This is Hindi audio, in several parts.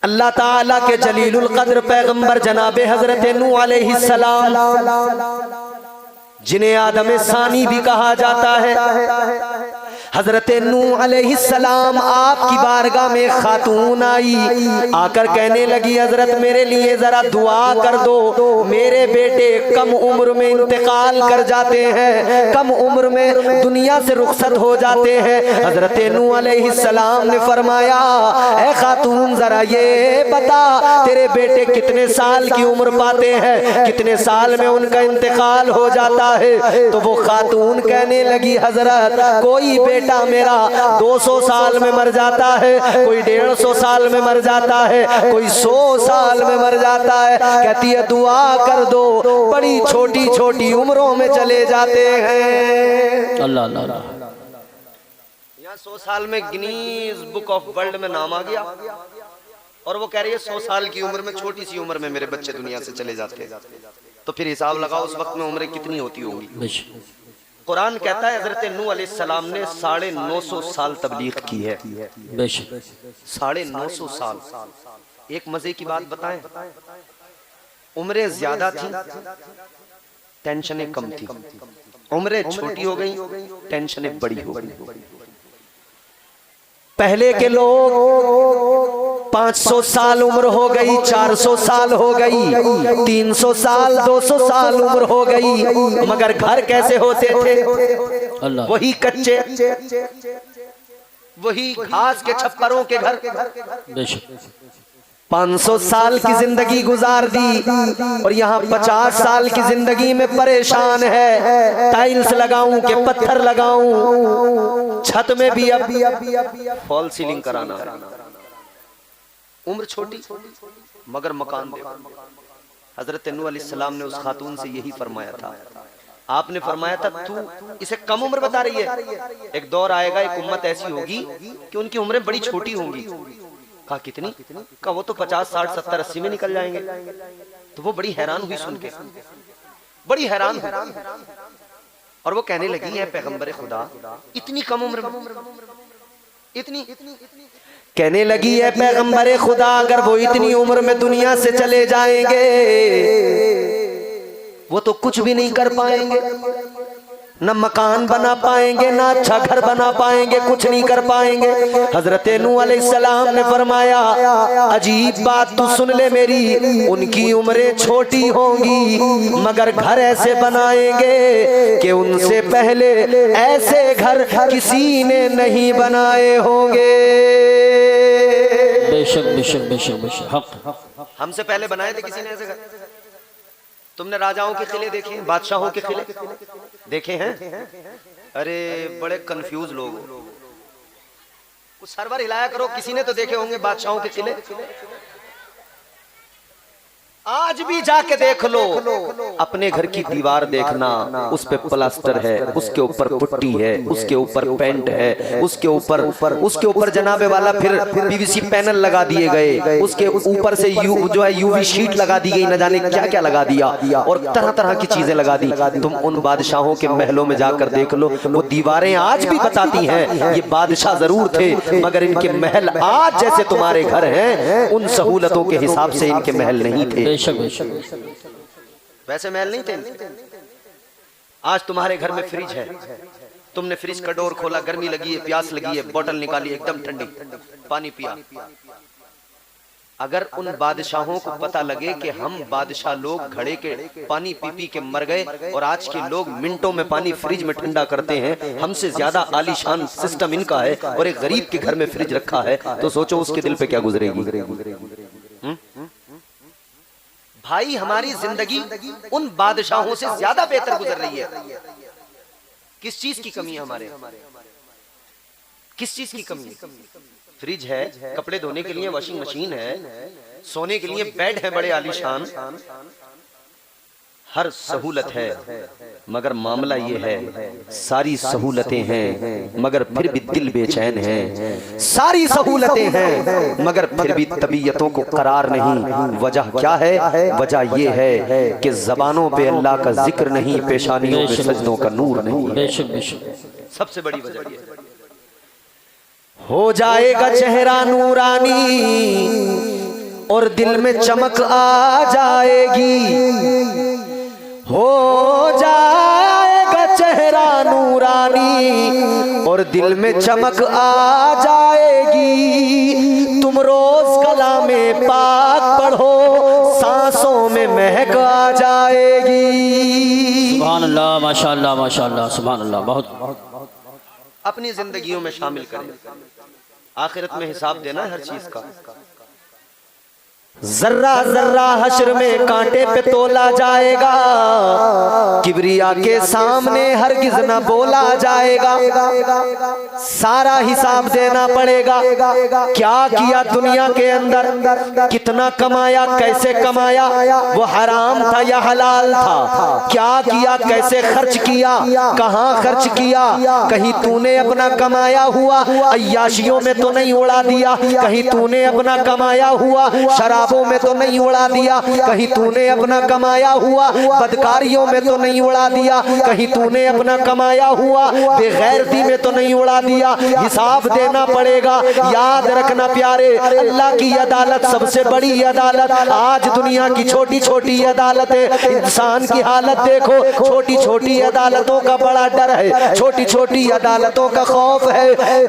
अल्लाह ताला के जलीलुल कद्र पैगंबर जनाबे हजरत नूह अलैहिस्सलाम, जिन्हें आदम सानी भी कहा जाता है, हजरत नूह अलैहिस्सलाम आपकी बारगाह में खातून आई, आकर कहने लगी हजरत मेरे लिए जरा दुआ कर दो, मेरे बेटे कम उम्र में इंतकाल कर जाते हैं, कम उम्र में दुनिया से रुखसत हो जाते हैं। हजरत नूह अलैहिस्सलाम ने फरमाया, ऐ खातून जरा ये बता तेरे बेटे कितने साल की उम्र पाते हैं, कितने साल में उनका इंतकाल हो जाता है। तो वो खातून कहने लगी हजरत कोई बेटा मेरा 200 साल में मर जाता है, कोई 150 साल में मर जाता है, कोई 100 साल में मर जाता है। कहती है दुआ कर दो, बड़ी छोटी छोटी उम्रों में चले जाते हैं। अल्लाह अल्लाह। यहाँ 100 साल में गिनीज बुक ऑफ वर्ल्ड में नाम आ गया और वो कह रही है 100 साल की उम्र में, छोटी सी उम्र में मेरे बच्चे दुनिया से चले जाते हैं। तो फिर हिसाब लगाओ उस वक्त में उम्रें कितनी होती होंगी। कुरान कहता है हजरत नूह अलैहिस्सलाम ने 950 साल तबलीग की है। 950 साल। एक मजे की बात बताएं, उम्रें ज्यादा थी, टेंशनें कम थी, उम्रें छोटी हो गई, टेंशनें बड़ी हो गई। पहले के लोग 500 साल उम्र हो गई, 400 साल हो गई, 300 साल 200 साल उम्र हो गई, मगर घर कैसे होते थे? वही कच्चे, वही घास के छप्परों के घर। 500 साल की जिंदगी गुजार दी और यहाँ 50 साल की जिंदगी में परेशान है। टाइल्स लगाऊं के पत्थर लगाऊं, छत में भी अब फॉल सीलिंग कराना। उम्र छोटी मगर मकान देखो। हजरत नूह अलैहिस्सलाम ने उस खातून से यही फरमाया था। आपने फरमाया था तू इसे कम उम्र बता रही है, एक दौर आएगा, एक उम्मत ऐसी होगी कि उनकी उम्रें बड़ी छोटी होंगी। कहा कितनी? कहा वो तो 50 60 70 80 में निकल जाएंगे। तो वो बड़ी हैरान हुई सुन के, बड़ी हैरान हुई और वो कहने लगी है पैगंबर खुदा इतनी कम उम्र में, इतनी कहने लगी है पैगंबर खुदा अगर वो इतनी उम्र में दुनिया से चले जाएंगे वो तो कुछ भी नहीं कर पाएंगे, न मकान बना पाएंगे, ना अच्छा घर बना पाएंगे, कुछ नहीं कर पाएंगे। हजरत नूह अलैहिस्सलाम ने फरमाया अजीब बात तू सुन ले मेरी, उनकी उम्रें छोटी होंगी मगर घर ऐसे बनाएंगे कि उनसे पहले ऐसे घर किसी ने नहीं बनाए होंगे। बेशक बेशक बेशक बेशक, हमसे पहले बनाए थे किसी ने ऐसे घर। तुमने राजाओं के किले देखे हैं, बादशाहों के किले देखे हैं? अरे बड़े कंफ्यूज लोग, कुछ सरवर हिलाया करो, किसी ने तो देखे होंगे बादशाहों के किले। आज भी जाके देख लो, अपने घर की दीवार देखना, उस पे प्लास्टर है, उसके ऊपर पुट्टी है, उसके ऊपर पेंट है, उसके ऊपर जनाबे वाला फिर पीवीसी पैनल लगा दिए गए, उसके ऊपर से जो है यूवी शीट लगा दी गई, न जाने क्या क्या लगा दिया और तरह तरह की चीजें लगा दी। तुम उन बादशाहों के महलों में जाकर देख लो, वो दीवारें आज भी बताती हैं ये बादशाह जरूर थे मगर इनके महल आज जैसे तुम्हारे घर हैं उन सहूलतों के हिसाब से इनके महल नहीं थे। वैसे महल नहीं थे। आज तुम्हारे घर में फ्रिज है, तुमने फ्रिज का डोर खोला, गर्मी लगी है, प्यास लगी है, बोतल निकाली, एकदम ठंडी, पानी पिया। अगर उन बादशाहों को पता लगे कि हम बादशाह लोग घड़े के पानी पी पी के मर गए और आज के लोग मिनटों में पानी फ्रिज में ठंडा करते हैं, हमसे ज्यादा आलीशान सिस्टम इनका है और एक गरीब के घर में फ्रिज रखा है, तो सोचो उसके दिल पे क्या गुजरेगी। भाई हमारी जिंदगी उन बादशाहों से ज्यादा बेहतर गुजर रही है। किस चीज की कमी है हमारे, किस चीज की कमी है? फ्रिज है, कपड़े धोने के लिए वॉशिंग मशीन है, सोने के लिए बेड है बड़े आलीशान, हर सहूलत है मगर मामला ये है सारी सहूलतें हैं मगर फिर भी दिल बेचैन है, सारी सहूलतें हैं मगर फिर भी तबीयतों को करार नहीं। वजह क्या है? वजह ये है कि जबानों पे अल्लाह का जिक्र नहीं, पेशानियों पे सजदों का नूर नहीं। सबसे बड़ी वजह ये हो जाएगा चेहरा नूरानी और दिल में चमक आ जाएगी, हो जाएगा चेहरा नूरानी और दिल में चमक आ जाएगी। तुम रोज कलामे पाक पढ़ो, सांसों में महक आ जाएगी। सुभान अल्लाह, माशाअल्लाह माशाअल्लाह, सुभान अल्लाह। बहुत अपनी जिंदगियों में शामिल करें। आखिरत में हिसाब देना है हर चीज का। जर्रा जर्रा हश्र में कांटे पे तोला जाएगा, किबरिया के सामने हरगिज न बोला जाएगा। सारा हिसाब देना पड़ेगा। क्या किया दुनिया के अंदर, कितना कमाया, कैसे कमाया, वो हराम था या हलाल था, क्या किया, कैसे खर्च किया, कहाँ खर्च किया। कहीं तूने अपना कमाया हुआ अय्याशियों में तो नहीं उड़ा दिया, कहीं तूने अपना कमाया हुआ शराबों में तो नहीं उड़ा दिया, कहीं तूने अपना कमाया हुआ बदकारियों में तो नहीं उड़ा दिया, कहीं तूने अपना कमाया हुआ बेगैरती में तो नहीं उड़ा दिया। हिसाब देना पड़ेगा। याद रखना प्यारे, अल्लाह की अदालत सबसे बड़ी अदालत। आज दुनिया की छोटी छोटी अदालतें, इंसान की हालत देखो, छोटी छोटी अदालतों का बड़ा डर है, छोटी छोटी अदालतों का खौफ है।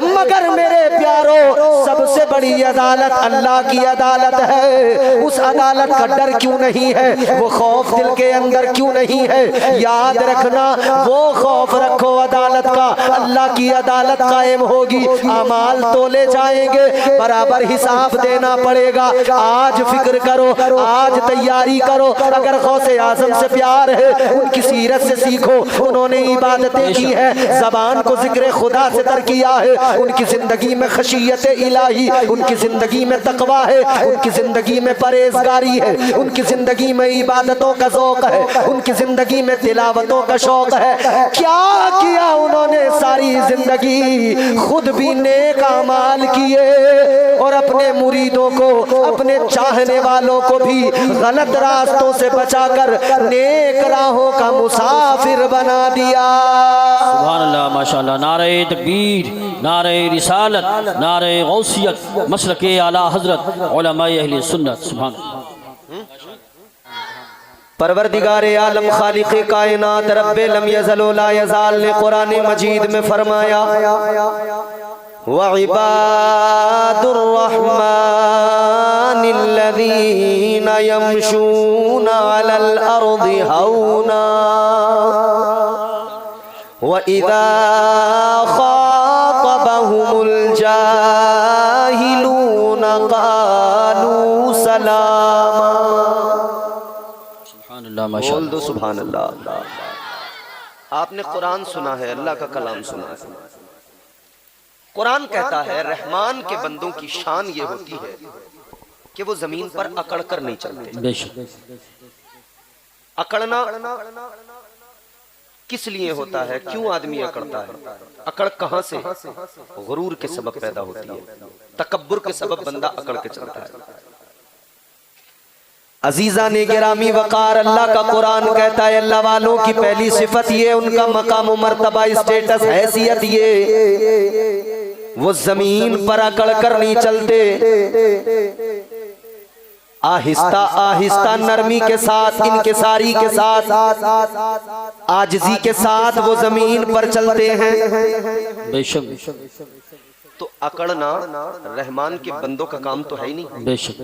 मगर मेरे प्यारो, सबसे बड़ी अदालत अल्लाह की अदालत है। उस अदालत का डर क्यों नहीं है, वो खौफ दिल के अंदर क्यों नहीं है। याद रखना, वो खौफ रखो अदालत का। अल्लाह की अदालत कायम होगी, अमाल तोले जाएंगे, बराबर हिसाब देना पड़ेगा। आज फिक्र करो, आज तैयारी करो। अगर गौसे आजम से प्यार है, उनकी सीरत से सीखो। उन्होंने इबादतें की है, जबान को जिक्र खुदा से तर किया है। उनकी जिंदगी में खशियत इलाही, उनकी जिंदगी में तकवा है, उनकी जिंदगी में परहेजगारी है, उनकी जिंदगी में इबादतों का ज़ौक़ है, उनकी जिंदगी में तिलावतों का शौक है। क्या किया उन्होंने सारी जिंदगी, खुद भी नेक अमाल किए और अपने मुरीदों को, अपने चाहने वालों को भी गलत रास्तों से बचाकर नेक राहों का मुसाफिर बना दिया। सुभान अल्लाह माशाअल्लाह। नारे तकबीर, नारे रिसालत, नारे गौसियत, मसलके आला हजरत उलमाए अहले सुन्नत। सुभान परवरदिगारे आलम खालिक़े कायनात रब्बे लम यज़ल व ला यज़ाल ने कुरान मजीद में फरमाया, व इबादुर रहमानिल्लज़ीना यमशूना अलल अर्दि हौना व इज़ा ख़ातबहुमुल जाहिलूना क़ालू सलामा। बोल दो सुभान अल्लाह। आपने कुरान सुना है, अल्लाह का कलाम सुना है। कुरान कहता है रहमान के बंदों की शान ये होती है कि वो जमीन पर अकड़ कर नहीं चलते। अकड़ना किस लिए होता है, क्यों आदमी अकड़ता है? अकड़ कहां से? गुरूर के सबब पैदा होती है, तकब्बुर के सबब बंदा अकड़ के चलता है। अजीजा ने गिरामी वकार, अल्लाह का कुरान कहता है अल्लाह वालों की पहली सिफत ये, उनका मकाम मर्तबा, स्टेटस, हैसियत ये, वो जमीन पर अकड़ कर नहीं चलते। आहिस्ता आहिस्ता नरमी के साथ, इनकिसारी के साथ, आजिजी के साथ वो जमीन पर चलते हैं। बेशक। तो अकड़ना रहमान के बंदों का काम तो है ही नहीं। बेशक।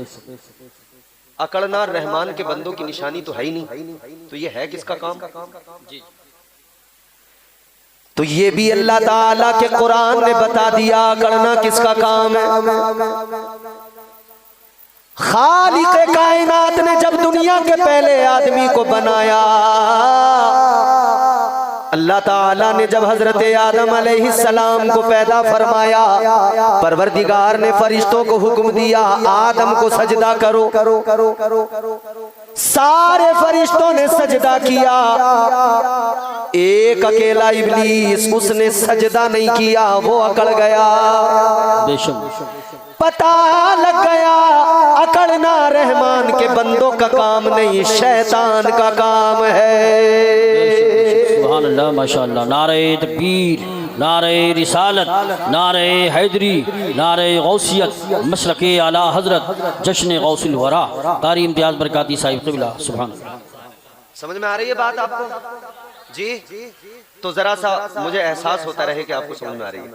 अकड़ना रहमान के बंदों की निशानी तो है ही नहीं। तो ये है किसका काम? जी। तो ये भी अल्लाह ताला के कुरान ने बता दिया अकड़ना किसका काम है। खालिक़े कायनात ने जब दुनिया के पहले आदमी को बनाया, अल्लाह ताला ने जब हजरत आदम अलैहिस्सलाम को पैदा फरमाया, परवरदिगार ने फरिश्तों को हुक्म दिया आदम को सजदा करो। सारे फरिश्तों ने सजदा किया, एक अकेला इब्लीस, उसने सजदा नहीं किया, वो अकड़ गया। पता लग गया अकड़ना रहमान के बंदों का काम नहीं, शैतान का काम है। सुभान अल्लाह माशाअल्लाह। नारे तकबीर, नारे रिसालत, नारे हैदरी, नारे गौसियत, मसलके आला हजरत, जश्न गौसुल वरा, कारी इम्तियाज बरकाती साहिब क़िबला। सुभान अल्लाह। समझ में आ रही है बात आपको जी? तो जरा सा मुझे एहसास होता रहे कि आपको समझ में आ रही है।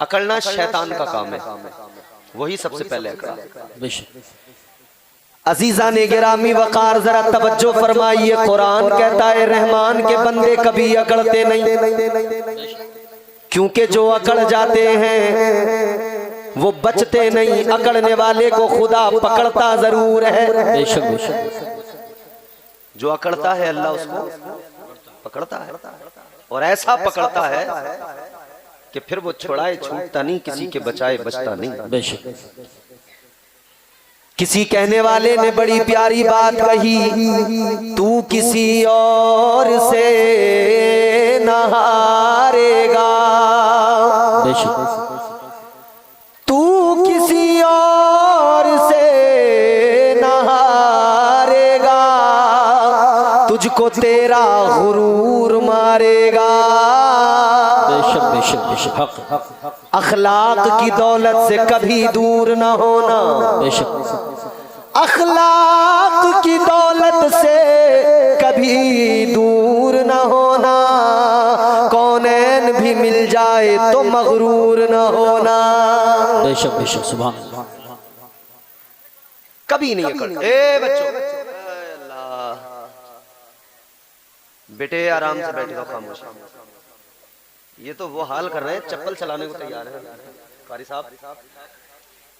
अकड़ना शैतान का काम है, वही सबसे पहले अकड़ा। अजीजा ने गिरामी वकार जरा तवज्जो फरमाइए। कुरान कहता है रहमान के बंदे कभी अकड़ते नहीं, क्योंकि जो अकड़ जाते हैं वो बचते नहीं। अकड़ने वाले को खुदा पकड़ता जरूर है। बेशक बेशक। जो अकड़ता है अल्लाह उसको पकड़ता है, और ऐसा पकड़ता है कि फिर वो छुड़ाए छूटता नहीं, किसी के बचाए बचता नहीं। बेशक। किसी कहने वाले ने बड़ी प्यारी बात कही, तू किसी और से न हारेगा, तू किसी और से न हारेगा, तुझको तेरा गुरूर मारेगा। बेशक बेशक बेशक। हक। अखलाक की दौलत से कभी दूर न होना। बेशक। अखलाक की दौलत से कभी दूर न होना। कौनैन भी मिल जाए तो मगरूर न होना। बेशक बेशक। सुभान अल्लाह। कभी नहीं अकड़। ए बच्चों, अल्लाह बेटे आराम से बैठे हो, खामोश। ये तो वो हाल कर रहे हैं, चप्पल चलाने को तैयार है। कारी साहब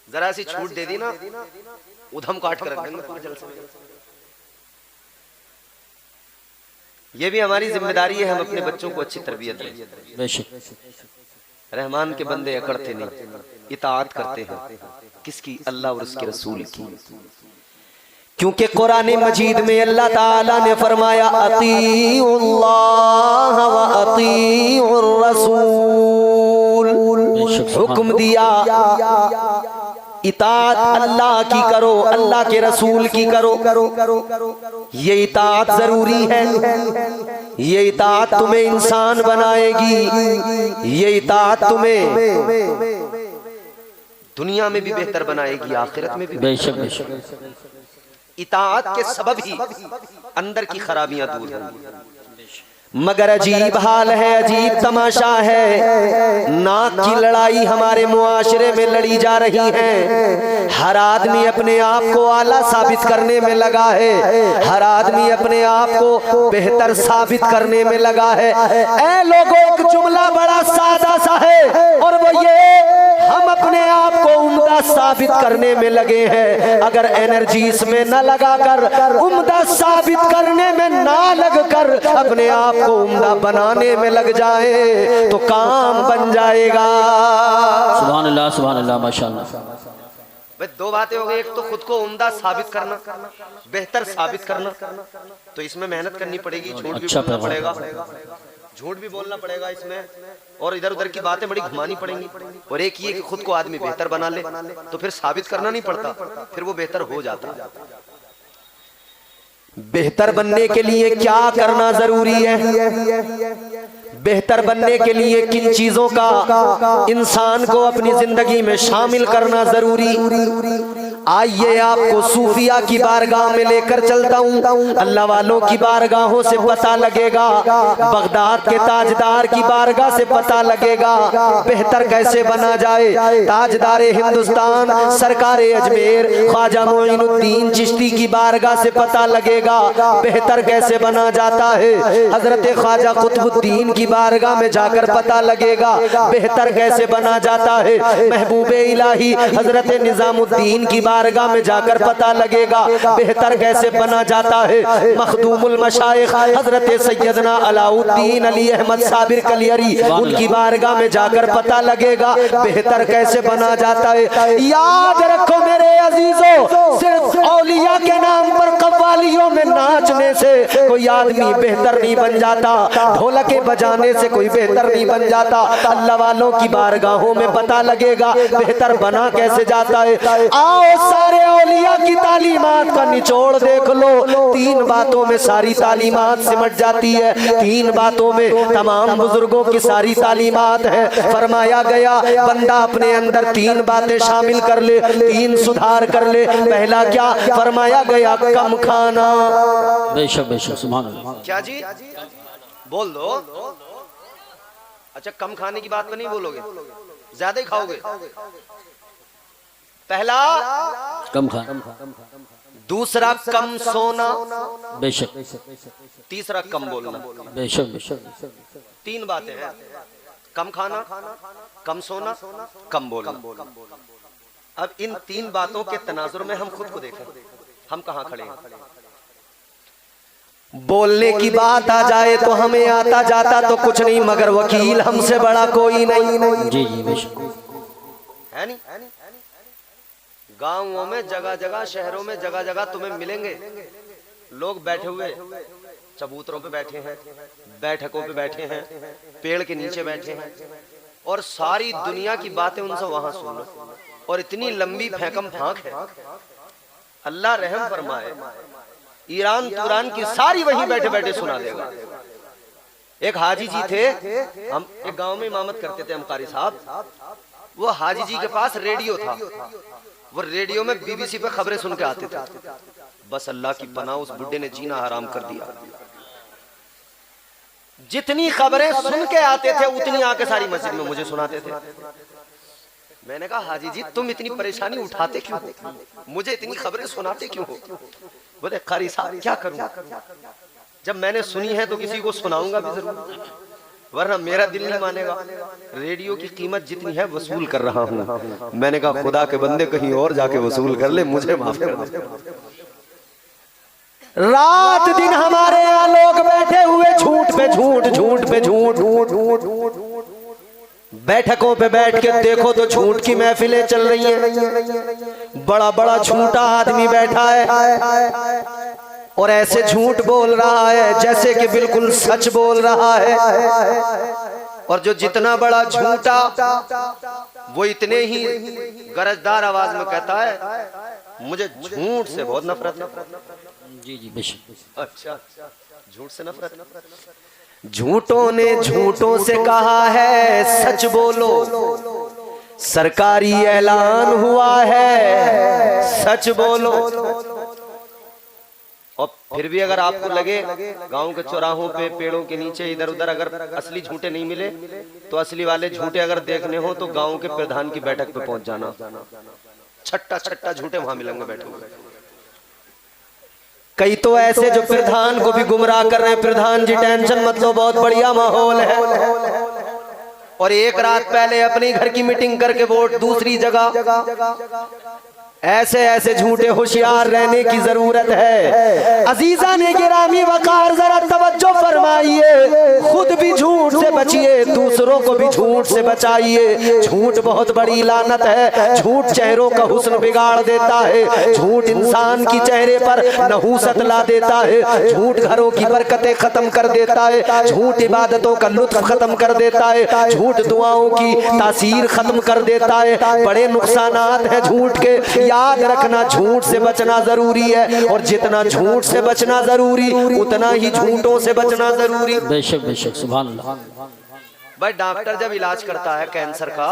जरा सी छूट दे दी ना, उधम काट कर रख देंगे पूरे जलसे में। ये भी हमारी जिम्मेदारी है, हम अपने बच्चों को अच्छी तरबियत दें। रहमान के बंदे अकड़ते नहीं, इताअत करते हैं। किसकी? अल्लाह और उसके रसूल की। क्योंकि कुरान मजीद में अल्लाह ताला ने फरमाया अतीउल्लाह व अतीउर रसूल, हुक्म दिया इताअत अल्लाह की करो, अल्लाह के रसूल की करो। ये इताअत जरूरी है, ये इताअत तुम्हें इंसान बनाएगी, ये इताअत तुम्हें दुनिया में भी बेहतर बनाएगी, आखिरत में भी। बेशक बेशक। इताअत के सबब ही अंदर की खराबियां दूर होंगी। मगर अजीब हाल है, अजीब तमाशा है, नाक की लड़ाई हमारे मुआशरे में लड़ी जा रही है। हर आदमी अपने आप को आला साबित करने में लगा है, हर आदमी अपने आप को बेहतर साबित करने में लगा है। ऐ लोगों, एक जुमला बड़ा सादा सा है, और वो ये, हम अपने आप को उम्दा साबित करने में लगे हैं। अगर एनर्जी इसमें न लगाकर, उम्दा साबित करने में ना लगकर अपने आप को उम्दा बनाने में लग जाए तो काम बन जाएगा। सुभान अल्लाह, सुभान अल्लाह, माशाअल्लाह। भाई दो बातें हो गई, एक तो खुद को उम्दा साबित करना, बेहतर साबित करना, तो इसमें मेहनत करनी पड़ेगी, झूठ भी बोलना पड़ेगा, झूठ भी बोलना पड़ेगा इसमें, और इधर उधर की बातें बड़ी घुमानी पड़ेंगी। और एक ये कि खुद को आदमी बेहतर बना ले तो फिर साबित करना नहीं पड़ता, फिर वो बेहतर हो जाता। बेहतर बनने के लिए क्या करना जरूरी है? बेहतर बनने के लिए किन चीजों का इंसान को अपनी जिंदगी में शामिल करना जरूरी? आइए आपको सूफिया की बारगाह में लेकर चलता हूँ, अल्लाह वालों की बारगाहों से पता लगेगा, बगदाद के ताजदार की बारगाह से पता लगेगा बेहतर कैसे बना जाए। ताजदार हिंदुस्तान सरकार अजमेर ख्वाजा मोइनुद्दीन चिश्ती की बारगाह से पता लगेगा बेहतर कैसे बना जाता है। हजरत ख्वाजा कुतुबुद्दीन की बारगाह में जाकर पता लगेगा बेहतर कैसे बना जाता है। महबूबे इलाही हजरत निजामुद्दीन की बारगाह में जाकर पता लगेगा बेहतर कैसे बना जाता है। मखदूमुल मशाइख हजरत सैयदना अलाउद्दीन अली अहमद साबिर कलियरी, उनकी बारगाह में जाकर पता लगेगा बेहतर कैसे बना जाता है। याद रखो मेरे अजीजों, सिर्फ औलिया के नाम पर कव्वालियों में नाचने से कोई आदमी बेहतर नहीं बन जाता, ढोलके बजाने से कोई बेहतर नहीं बन जाता। अल्लाह वालों की बारगाहों में पता लगेगा बेहतर बना कैसे जाता है। आओ सारे औलिया की की तालीमात का निचोड़ देख लो, 3 बातों में सारी तालीमात सिमट जाती है, 3 बातों में तमाम बुजुर्गों की सारी तालीमात है। फरमाया गया बंदा अपने अंदर 3 बातें शामिल कर ले, 3 सुधार कर ले। पहला क्या फरमाया गया? कम खाना। बेशक बेशक सुभान अल्लाह। क्या जी बोल दो। अच्छा, कम खाने की बात तो नहीं बोलोगे, ज्यादा ही खाओगे। पहला कम खाना, दूसरा कम सोना, बेशक तीसरा कम बोलना। बेशक बेशक 3 बातें हैं, कम खाना, कम सोना, कम बोलना। अब इन 3 बातों के तनाजुर में हम खुद को देखें, हम कहाँ खड़े हैं। बोलने की बात आ जाए तो हमें आता जाता तो कुछ नहीं, मगर वकील हमसे बड़ा कोई नहीं। जी जी बेशक है नहीं। गांवों में जगह जगह, शहरों में जगह जगह तुम्हें मिलेंगे लोग बैठे हुए, चबूतरों पे बैठे हैं, बैठकों पे बैठे हैं, पेड़ के नीचे बैठे हैं, और सारी दुनिया की बातें उनसे वहां सुन लो। और इतनी लंबी फेंकम फांक है, अल्लाह रहम फरमाए, ईरान तुरान की सारी वहीं बैठे बैठे सुना देगा। एक हाजी जी थे, हम एक गांव में इमामत करते थे, हम कारी साहब। वो हाजी जी के पास रेडियो था, वो रेडियो में बीबीसी पे खबरें सुन के आते थे। बस अल्लाह की पनाह, उस बुड्ढे ने जीना हराम कर दिया। जितनी खबरें सुन के आते थे उतनी आके सारी मस्जिद में मुझे सुनाते थे। मैंने कहा हाजी जी तुम इतनी परेशानी उठाते क्यों हो, मुझे इतनी खबरें सुनाते क्यों हो? बोले कारी साहब क्या करूं, जब मैंने सुनी है तो किसी को सुनाऊंगा भी जरूर, वरना मेरा दिल नहीं मानेगा। रेडियो की कीमत जितनी है वसूल कर रहा हूं। मैंने कहा खुदा के बंदे कहीं और जाके वसूल कर ले, मुझे माफ कर दे। रात दिन हमारे यहाँ लोग बैठे हुए झूठ पे झूठ, झूठ पे झूठ, झूठ झूठ झूठ, बैठकों पे बैठ के देखो तो झूठ की महफिलें चल रही हैं। बड़ा बड़ा झूठा आदमी बैठा है और ऐसे झूठ बोल रहा है जैसे कि बिल्कुल सच बोल रहा है। और जो जितना बड़ा झूठा वो इतने ही गरजदार आवाज में कहता है मुझे झूठ से बहुत नफरत है। जी जी बेशक। अच्छा, झूठ से नफरत। झूठों ने झूठों से कहा है सच बोलो, सरकारी ऐलान हुआ है सच बोलो। और फिर भी अगर आपको लगे गांव के चौराहों पे, पेड़ों के नीचे, इधर उधर अगर असली झूठे नहीं मिले तो असली वाले झूठे अगर देखने हो तो गांव के प्रधान की बैठक पे पहुंच जाना। छट्टा छट्टा झूठे वहां मिलेंगे बैठे हुए। कई तो ऐसे जो प्रधान को भी गुमराह कर रहे हैं, प्रधान जी टेंशन मत लो बहुत बढ़िया माहौल है, और एक रात पहले अपने घर की मीटिंग करके वोट दूसरी जगह। ऐसे ऐसे झूठे होशियार रहने की जरूरत है। अजीजा ने गिरामी वकार जरा तवज्जो फरमाइए, खुद भी झूठ से बचिए, दूसरों को भी झूठ से बचाइए। झूठ बहुत बड़ी लानत है, झूठ चेहरों का हुस्न बिगाड़ देता है, झूठ इंसान की चेहरे पर नहूसत ला देता है, झूठ घरों की बरकतें खत्म कर देता है, झूठ इबादतों का लुत्फ खत्म कर देता है, झूठ दुआओं की तासीर खत्म कर देता है। बड़े नुकसानात हैं झूठ के। याद रखना झूठ से बचना जरूरी है, और जितना झूठ से बचना जरूरी उतना ही झूठों से बचना जरूरी। बेशक बेशक सुभान अल्लाह। भाई डॉक्टर जब इलाज करता है कैंसर का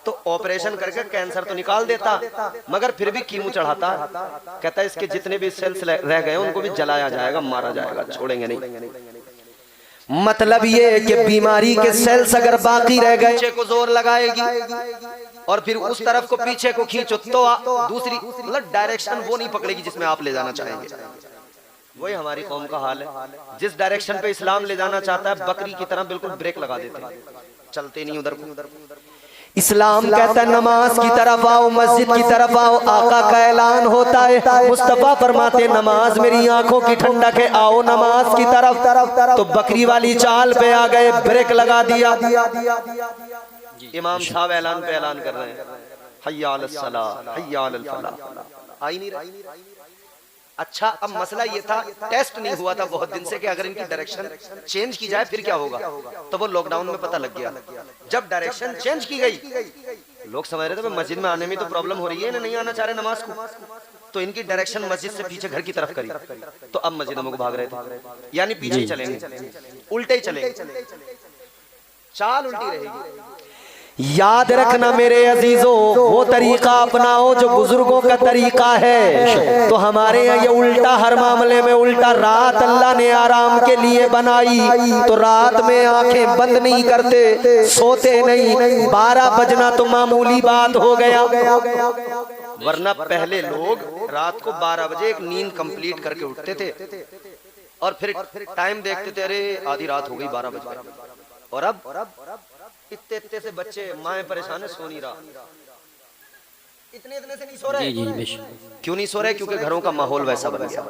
तो ऑपरेशन करके कैंसर तो निकाल देता, मगर फिर भी कीमो चढ़ाता है। कहता है इसके जितने भी सेल्स रह गए उनको भी जलाया जाएगा, मारा जाएगा, छोड़ेंगे नहीं। मतलब ये कि बीमारी के सेल्स अगर बाकी रह गए पीछे को जोर लगाएगी, और फिर उस तरफ को पीछे को खींचो तो दूसरी मतलब डायरेक्शन वो नहीं पकड़ेगी जिसमें आप ले जाना चाहेंगे। वही हमारी कौम का हाल है, जिस डायरेक्शन पे इस्लाम ले जाना चाहता है बकरी की तरह बिल्कुल ब्रेक लगा देते हैं, चलते नहीं उधर को। इस्लाम कहता है नमाज की तरफ आओ, मस्जिद की तरफ आओ, आका का ऐलान होता है, मुस्तफा फरमाते नमाज मेरी आंखों की ठंडक है, आओ नमाज की तरफ। तो बकरी वाली चाल पे आ गए, ब्रेक लगा दिया। इमाम साहब ऐलान पे ऐलान कर रहे हैं हय्या अलस सलाह हय्या अलल फलाह, आई नहीं रही। अच्छा, अब मसला ये था, टेस्ट नहीं हुआ था बहुत दिन से कि अगर इनकी डायरेक्शन चेंज की जाए फिर क्या होगा, तो वो लॉकडाउन में पता लग गया। जब डायरेक्शन चेंज की गई लोग समझ रहे थे मस्जिद में आने में तो प्रॉब्लम हो रही है, नहीं आना चाह रहे नमाज को, तो इनकी डायरेक्शन मस्जिद से पीछे घर की तरफ करी, तो अब मस्जिदों को भाग रहे थे, यानी पीछे ही चलेंगे, उल्टे ही चलेंगे, चाल उल्टी रहेगी। याद रखना मेरे अजीजों, वो तरीका अपनाओ जो बुजुर्गों का तरीका है। तो हमारे यहाँ ये उल्टा, हर मामले में उल्टा। रात अल्लाह ने आराम के लिए बनाई, तो रात में आंखें बंद नहीं करते, सोते नहीं। 12 बजना तो मामूली बात हो गया, वरना पहले लोग रात को 12 बजे एक नींद कंप्लीट करके उठते थे और फिर टाइम देखते थे, अरे आधी रात हो गई, 12 बज गए। और अब इतने से बच्चे, माएं परेशान है, सो नहीं रहा, इतने से नहीं सो रहे। क्यों नहीं सो रहे? क्योंकि घरों का माहौल वैसा बन गया।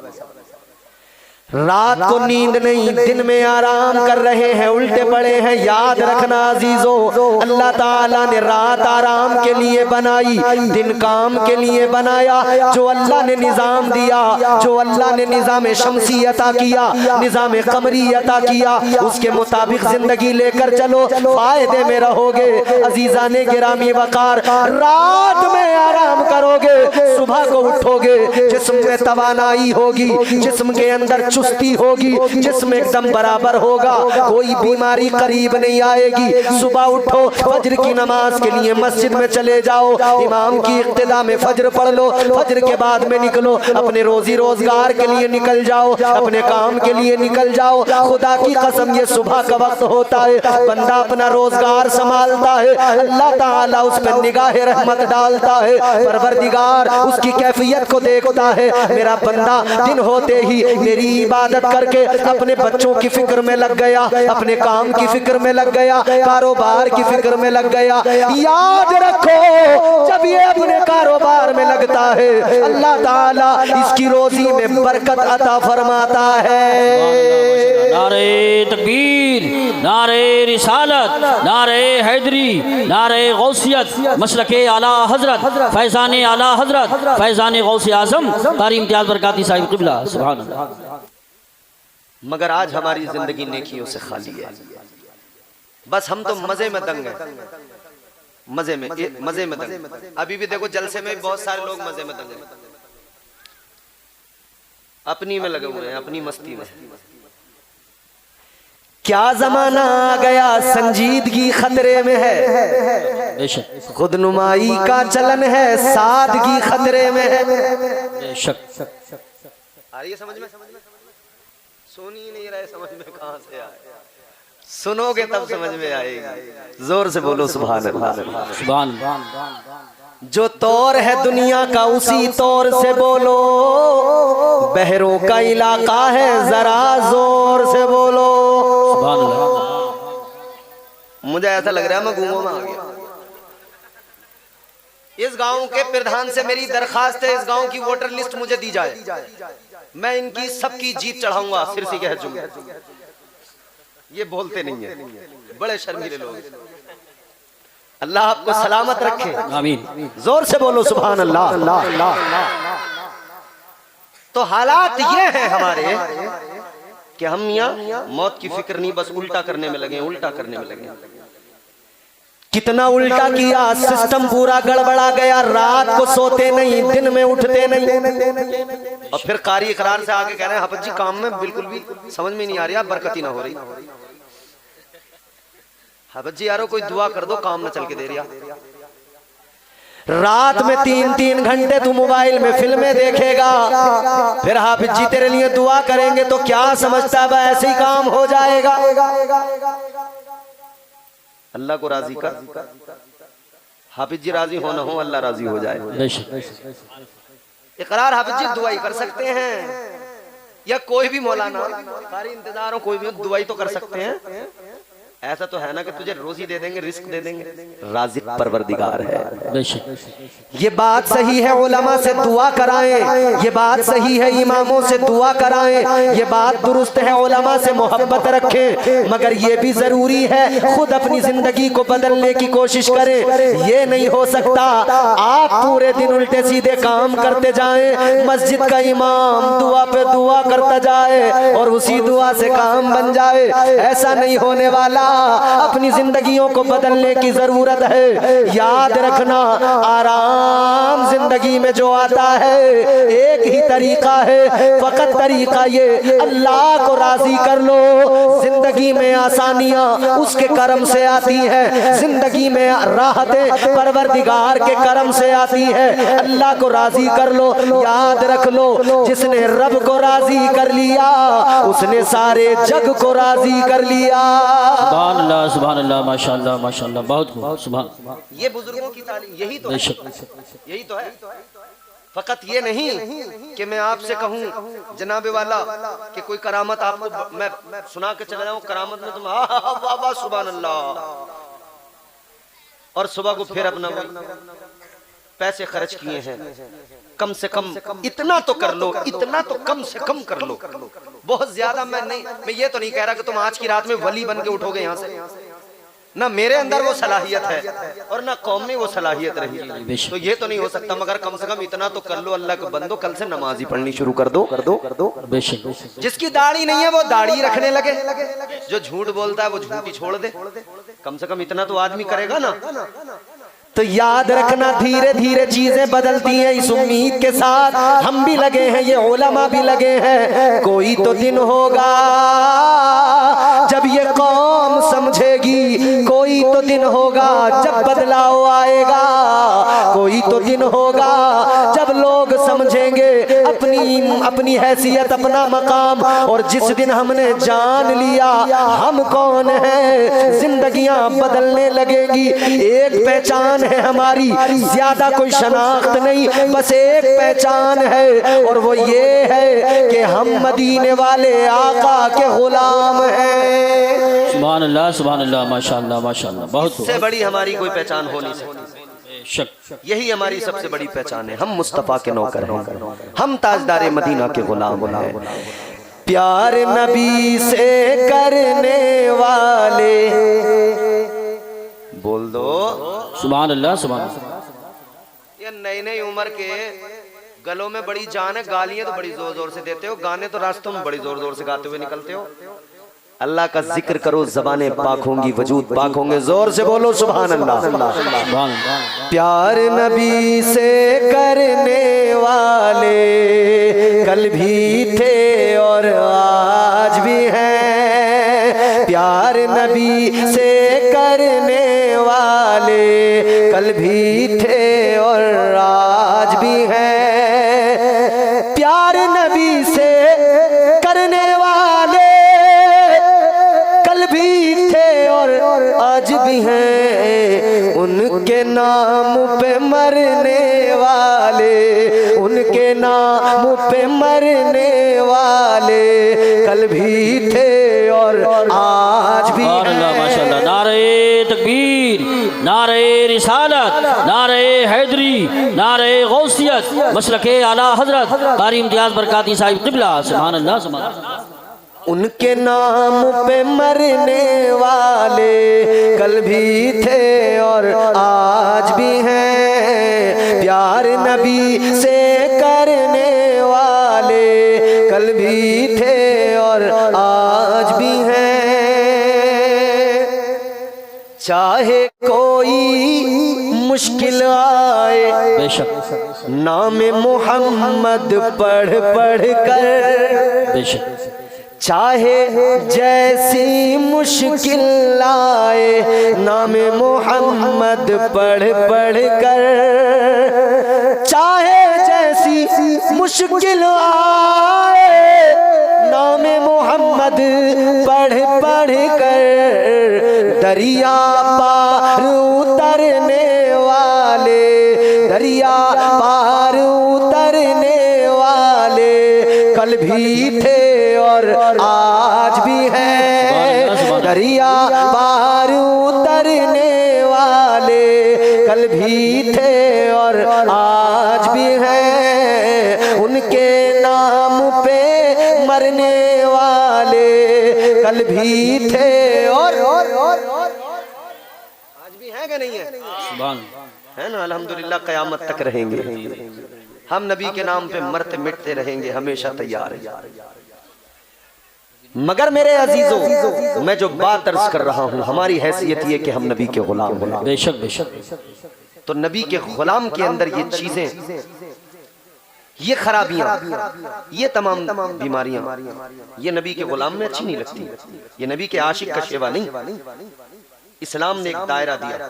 रात को नींद नहीं, दिन में आराम कर रहे हैं, उल्टे पड़े हैं। याद रखना अजीजों, अल्लाह ताला ने रात आराम के लिए बनाई, दिन काम के लिए बनाया। जो अल्लाह ने निजाम दिया, जो अल्लाह ने निजाम शमसी अता किया, निजाम कमरी अता किया, उसके मुताबिक जिंदगी लेकर चलो, फायदे में रहोगे। अजीजा ने गिरामी वकार, रात में आराम करोगे, सुबह को उठोगे, जिस्म में तवानाई होगी, जिस्म के अंदर चुस्ती होगी, जिस्म एकदम बराबर होगा, कोई बीमारी करीब नहीं आएगी। सुबह उठो, फज्र की नमाज के लिए मस्जिद में चले जाओ, इमाम की इक्तिदा में फज्र पढ़ लो, फज्र के बाद में निकलो, अपने रोजी रोजगार के लिए निकल जाओ, अपने काम के लिए निकल जाओ। खुदा की कसम ये सुबह का वक्त होता है, बंदा अपना रोजगार संभालता है, अल्लाह ताला उस पर निगाह रहमत डालता है, परवरदिगार उसकी कैफियत को देखता है। मेरा बंदा दिन होते ही मेरी इबादत करके अपने बच्चों की फिक्र में लग गया, अपने काम की फिक्र में लग गया, कारोबार की फिक्र में लग गया। याद रखो, जब ये अपने कारोबार में लगता है, अल्लाह ताला इसकी रोजी में बरकत अता फरमाता है। नारे तकबीर, नारे रिसालत, नारे हैदरी, नारे गौसियत, मसलके आला हजरत, फैजान आला हजरत, फैजान गौसे आजम कारी इम्तियाज बरकाती साहिब क़िबला, सुभान अल्लाह। मगर आज हमारी जिंदगी नेकियों से खाली है, बस हम तो मजे में दंग हैं, मजे में दंग। अभी भी देखो जलसे में बहुत सारे लोग मजे में दंग हैं, अपनी में लगे हुए हैं, अपनी मस्ती में। क्या जमाना आ गया, संजीदगी खतरे में है, खुदनुमाई का चलन है, सादगी खतरे में है। आ रही है समझ में? सुन ही नहीं रहे, समझ में कहां से आए? सुनोगे तब समझ में आएगी। जोर से बोलो सुभान अल्लाह। सुभान। जो तौर है दुनिया का उसी तौर से बोलो, बहरों का इलाका है जरा जोर से बोलो। सुभान अल्लाह। मुझे ऐसा लग रहा है मैं गूंगों में आ गया। इस गांव के प्रधान से मेरी दरखास्त है, इस गांव की वोटर लिस्ट मुझे दी जाए, मैं इनकी सबकी जीत चढ़ाऊंगा सिरसी के हजूम। ये बोलते नहीं है, बड़े शर्मीले लोग। अल्लाह आपको सलामत रखे, आमीन। जोर से बोलो सुभान अल्लाह। तो हालात ये हैं हमारे कि हम यहाँ मौत की फिक्र नहीं, बस उल्टा करने में लगे, उल्टा करने में लगे। कितना उल्टा किया, सिस्टम पूरा गड़बड़ा गया। रात को सोते नहीं, दिन में उठते नहीं, और फिर कारी इकरार से आके कह रहे हैं हाफिज जी काम में बिल्कुल भी समझ में नहीं आ रही, आप बरकती ना हो रही। हाफिज जी यारो कोई दुआ कर दो, काम न चल के दे रहा। रात में 3-3 घंटे तू मोबाइल में फिल्में देखेगा, फिर हाफिज जी तेरे लिए दुआ करेंगे तो क्या समझता है ऐसे ही काम हो जाएगा। अल्लाह को राजी कर, हाफिज जी राजी हो ना हो, अल्लाह राजी हो जाए। इकरार हाफिज जी दुआई कर सकते हैं, या कोई भी मौलाना कारी इंतजार हो, कोई भी दुआई तो कर सकते हैं। ऐसा तो है ना कि तुझे रोजी दे देंगे, रिस्क दे देंगे, राज़िक परवरदिगार है। ये बात सही है, उलमा से दुआ कराएं, ये बात सही है, इमामों से दुआ कराएं, ये बात दुरुस्त है, उलमा से मोहब्बत रखें। मगर ये भी जरूरी है खुद अपनी जिंदगी को बदलने की कोशिश करें। ये नहीं हो सकता आप पूरे दिन उल्टे सीधे काम करते जाएं, मस्जिद का इमाम दुआ पे दुआ करता जाए और उसी दुआ से काम बन जाए। ऐसा नहीं होने वाला। अपनी जिंदगियों को बदलने की जरूरत है। याद रखना, आराम जिंदगी में जो आता है एक ही तरीका है, फकत तरीका ये अल्लाह को राजी कर लो। जिंदगी में आसानियां उसके करम से आती है, जिंदगी में राहतें परवरदिगार के करम से आती है। अल्लाह को राजी कर लो। याद रख लो, जिसने रब को राजी कर लिया उसने सारे जग को राजी कर लिया। सुभान अल्लाह, माशाअल्लाह माशाअल्लाह, बहुत खूब, सुभान। ये बुजुर्गों की तालीम यही तो है, यही तो है। फकत ये नहीं कि मैं आपसे कहूँ जनाबे वाला कि कोई करामत आपको मैं सुना के चला जाऊँ, करामत में तुम वाह वाह सुभान अल्लाह, और सुबह को फिर अपना पैसे खर्च किए हैं। कम से कम इतना तो कर लो, इतना तो कम से कम कर लो। बहुत ज्यादा मैं ये तो नहीं कह रहा कि तुम आज की रात में वली बन के उठोगे यहाँ से, ना मेरे अंदर वो सलाहियत है और ना कौम में वो सलाहियत रही, तो ये तो नहीं हो सकता, मगर कम से कम इतना तो कर लो। अल्लाह के बंदो, कल से नमाज ही पढ़नी शुरू कर दो, कर दो, कर दो। जिसकी दाढ़ी नहीं है वो दाढ़ी रखने लगे, जो झूठ बोलता है वो झूठ ही छोड़ दे। कम से कम इतना तो आदमी करेगा ना। तो याद रखना, धीरे धीरे चीजें बदलती हैं, इस उम्मीद के साथ हम भी लगे हैं, ये उलमा भी लगे हैं। कोई तो दिन होगा जब ये कौम समझेगी, कोई तो दिन होगा जब बदलाव आएगा, कोई तो दिन होगा जब लोग समझेंगे अपनी हैसियत, अपना मकाम। और जिस दिन हमने जान लिया हम कौन हैं, जिंदगियां बदलने लगेंगी। एक पहचान है हमारी, ज्यादा कोई शनाख्त नहीं, बस एक पहचान है और वो ये है कि हम मदीने वाले आका के गुलाम हैं। सुभान अल्लाह माशाअल्लाह माशाअल्लाह, बहुत। इससे बड़ी हमारी कोई पहचान हो नहीं सकती। यही हमारी सबसे बड़ी पहचान है। हम मुस्तफा के नौकर हैं, हम ताजदार मदीना के गुलाम हैं। प्यार नबी से करने वाले, बोल दो सुभान अल्लाह सुभान अल्लाह। ये नई नई उम्र के गलों में बड़ी जान है, गालियां तो बड़ी जोर जोर से देते हो, गाने तो रास्तों में बड़ी जोर जोर से गाते हुए निकलते हो। अल्लाह का जिक्र करो, ज़बानें पाक होंगी, वजूद पाक होंगे। जोर से बोलो सुभान अल्लाह। प्यार नबी से करने वाले कल भी थे और आज भी हैं। प्यार नबी से करने वाले कल भी थे और आज भी हैं। प्यार नबी से करने वाले कल भी थे और आज भी हैं। उनके नाम पे मरने वाले, उनके नाम पे मरने वाले कल भी थे और आज भी हैं। माशाअल्लाह, नारे तकबीर, नारे रिसालत, नारे हैदरी, नारे गौसियत, मसलके आला हजरत कारी इम्तियाज बरकाती साहिब क़िबला। सुभान अल्लाह सुभान अल्लाह। उनके नाम पे मरने वाले कल भी थे और आज भी हैं। प्यार नबी से करने वाले कल भी थे और आज भी हैं। चाहे कोई मुश्किल आए, बेशक नाम मोहम्मद पढ़ पढ़ कर, बेशक चाहे जैसी मुश्किल आए, नाम मोहम्मद पढ़ पढ़ कर, चाहे जैसी मुश्किल आए, नाम मोहम्मद पढ़ पढ़ कर। दरिया पार उतरने वाले, दरिया पार उतरने वाले कल भी थे और आज भी हैं। दरिया पार उतरने वाले कल भी थे और आज भी हैं। उनके नाम पे मरने वाले कल भी थे और आज भी हैं कि नहीं है? सुभान है ना। अल्हम्दुलिल्लाह क़यामत तक रहेंगे हम, नबी के नाम पे मरते मिटते रहेंगे, हमेशा तैयार हैं। मगर मेरे अजीजों, मैं जो बात अर्ज कर रहा हूँ, हमारी हैसियत ये कि हम नबी के गुलाम हैं। बेशक बेशक। तो नबी के गुलाम के अंदर ये चीजें, ये खराबियां, ये तमाम बीमारियां, ये नबी के गुलाम में अच्छी नहीं लगती। ये नबी के आशिक का शेवा नहीं। इस्लाम ने एक दायरा दिया,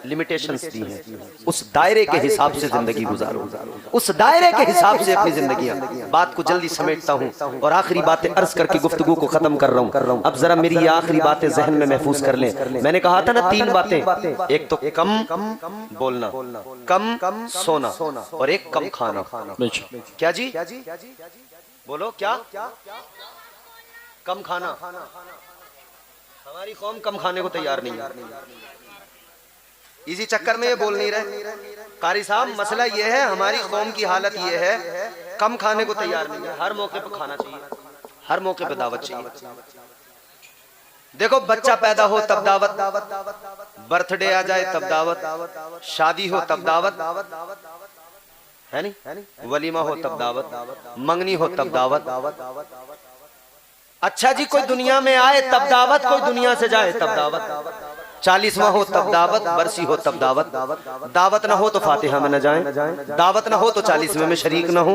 लिमिटेशंस दी हैं, उस दायरे के हिसाब से जिंदगी गुजारो, उस दायरे के हिसाब से अपनी जिंदगी। बात को जल्दी समेटता हूँ और आखिरी बातें अर्ज करके गुफ्तगू को खत्म कर रहा हूँ। अब जरा मेरी ये आखिरी बातें जहन में महफूज कर लें। मैंने कहा था ना 3 बातें, एक तो कम बोलना, कम सोना, और एक कम खाना। क्या जी बोलो, क्या? कम खाना। हमारी कौम कम खाने को तैयार नहीं है। इसी चक्कर में ये बोल नहीं रहे कारी साहब, मसला ये है, हमारी कौम की हालत ये है, कम खाने को तैयार नहीं है। हर मौके पे खाना चाहिए, हर मौके पे दावत चाहिए। देखो, बच्चा पैदा हो तब दावत, बर्थडे आ जाए तब दावत, शादी हो तब दावत, है नहीं, वलीमा हो तब दावत, मंगनी हो तब दावत। अच्छा जी, कोई दुनिया में आए तब दावत, कोई दुनिया से जाए तब दावत, 40वां हो तब दावत, बरसी हो तब दावत। दावत ना हो तो फातिहा में न जाएं, दावत ना हो तो 40वें में शरीक ना हो,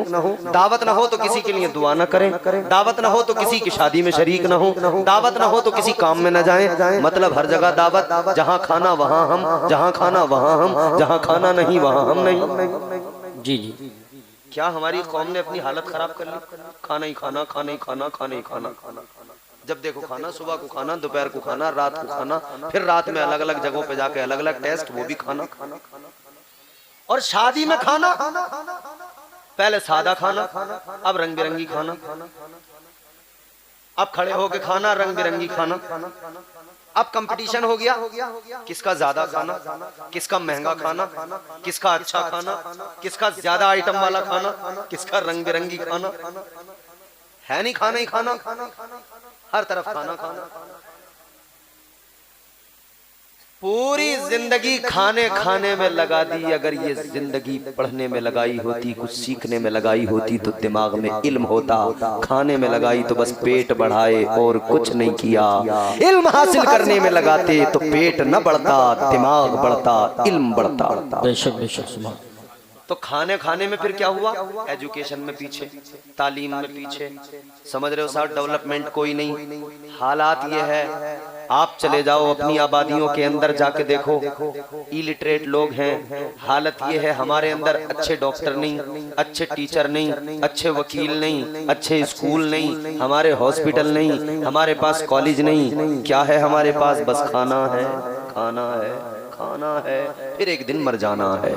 दावत ना हो तो किसी के लिए दुआ ना करें, दावत ना हो तो किसी की शादी में शरीक ना हो, दावत ना हो तो किसी काम में न जाएं। मतलब हर जगह दावत, जहाँ खाना वहाँ हम, जहाँ खाना वहाँ हम, जहाँ खाना नहीं वहाँ हम नहीं। जी जी। क्या हमारी कौम ने अपनी हालत खराब कर ली? खाना ही खाना, खाना ही खाना, खाना ही खाना। जब देखो खाना, सुबह को खाना, दोपहर को खाना, रात को खाना, फिर रात में अलग अलग जगहों पे जाके अलग अलग टेस्ट, वो भी खाना। और शादी में खाना, पहले सादा खाना, अब रंग बिरंगी खाना, अब खड़े होके खाना, रंग बिरंगी खाना। अब कंपटीशन हो गया, किसका ज्यादा खाना, किसका महंगा खाना, किसका अच्छा खाना, किसका ज्यादा आइटम वाला खाना, किसका रंग बिरंगी खाना। है नहीं खाना ही खाना, हर तरफ खाना खाना। पूरी जिंदगी खाने खाने में लगा दी। अगर ये जिंदगी पढ़ने में लगाई होती, कुछ सीखने में लगाई होती तो दिमाग में इल्म होता। खाने में लगाई तो बस पेट बढ़ाए और कुछ नहीं किया। इल्म हासिल करने में लगाते तो पेट न बढ़ता, दिमाग बढ़ता, इल्म बढ़ता। बेशक बेशक। सुभान। तो खाने खाने में फिर क्या हुआ? एजुकेशन में पीछे, तालीम में पीछे, समझ रहे हो साहब, डेवलपमेंट कोई नहीं। हालात ये है, आप चले जाओ अपनी आबादियों के अंदर जाके देखो, इलिटरेट लोग हैं। हालत ये है, हमारे अंदर अच्छे डॉक्टर नहीं, अच्छे टीचर नहीं, अच्छे वकील नहीं, अच्छे स्कूल नहीं, हमारे हॉस्पिटल नहीं, हमारे पास कॉलेज नहीं। क्या है हमारे पास? बस खाना है, खाना है, खाना है, फिर एक दिन मर जाना है।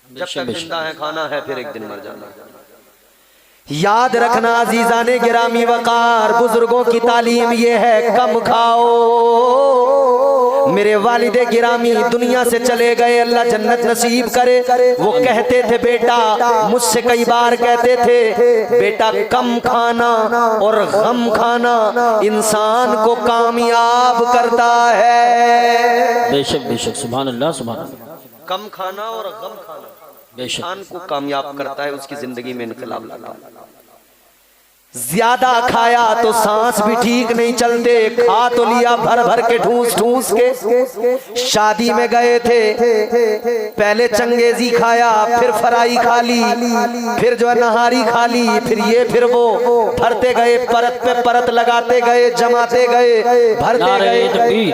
जब तक जिंदा है खाना है, फिर एक दिन मर जाना है। याद रखना अजीजाने गिरामी वकार, बुजुर्गों की तालीम ये है, कम खाओ। मेरे वालिदे गिरामी दुनिया से चले गए, अल्लाह जन्नत नसीब करे। वो कहते थे, बेटा, मुझसे कई बार कहते थे, बेटा कम खाना और गम खाना इंसान को कामयाब करता है। बेशक बेशक। सुभान अल्लाह, सुभान अल्लाह। कम खाना और गम खाना इंसान को कामयाब करता है, उसकी जिंदगी में इनकलाब लाता है। ज्यादा खाया तो सांस भी ठीक नहीं चलते, खा तो लिया भर भर के, ठूस ठूस के। शादी में गए थे, पहले चंगेजी खाया, फिर फ्राई खा ली, फिर जो है नहारी खा ली, फिर ये फिर वो, भरते गए, परत पे परत लगाते गए, जमाते गए, भरते गए।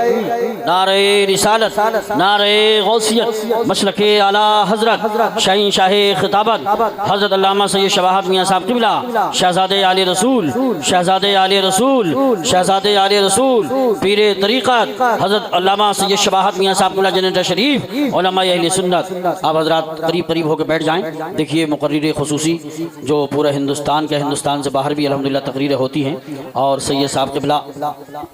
नारे रिसालत, नारे गौसियत, मसलके आला हजरत, शाहीन शाहे खिताबत हजरत अल्लामा सैयद शवाहत मियां साहब क़िबला, शहजादे आले रसूल, शहजादे आले रसूल, शहजादे आले रसूल, पीरे तरीक़त हजरत अल्लामा सैयद शवाहत मियां साहब क़िबला जन्नत शरीफ, उलमा अहले सुन्नत। आप हजरात करीब करीब होकर बैठ जाएं। देखिए, मुक़र्रिर ख़ुसूसी जो पूरा हिंदुस्तान के, हिंदुस्तान से बाहर भी अल्हम्दुलिल्लाह तकरीरें होती हैं, और सैयद साहब क़िबला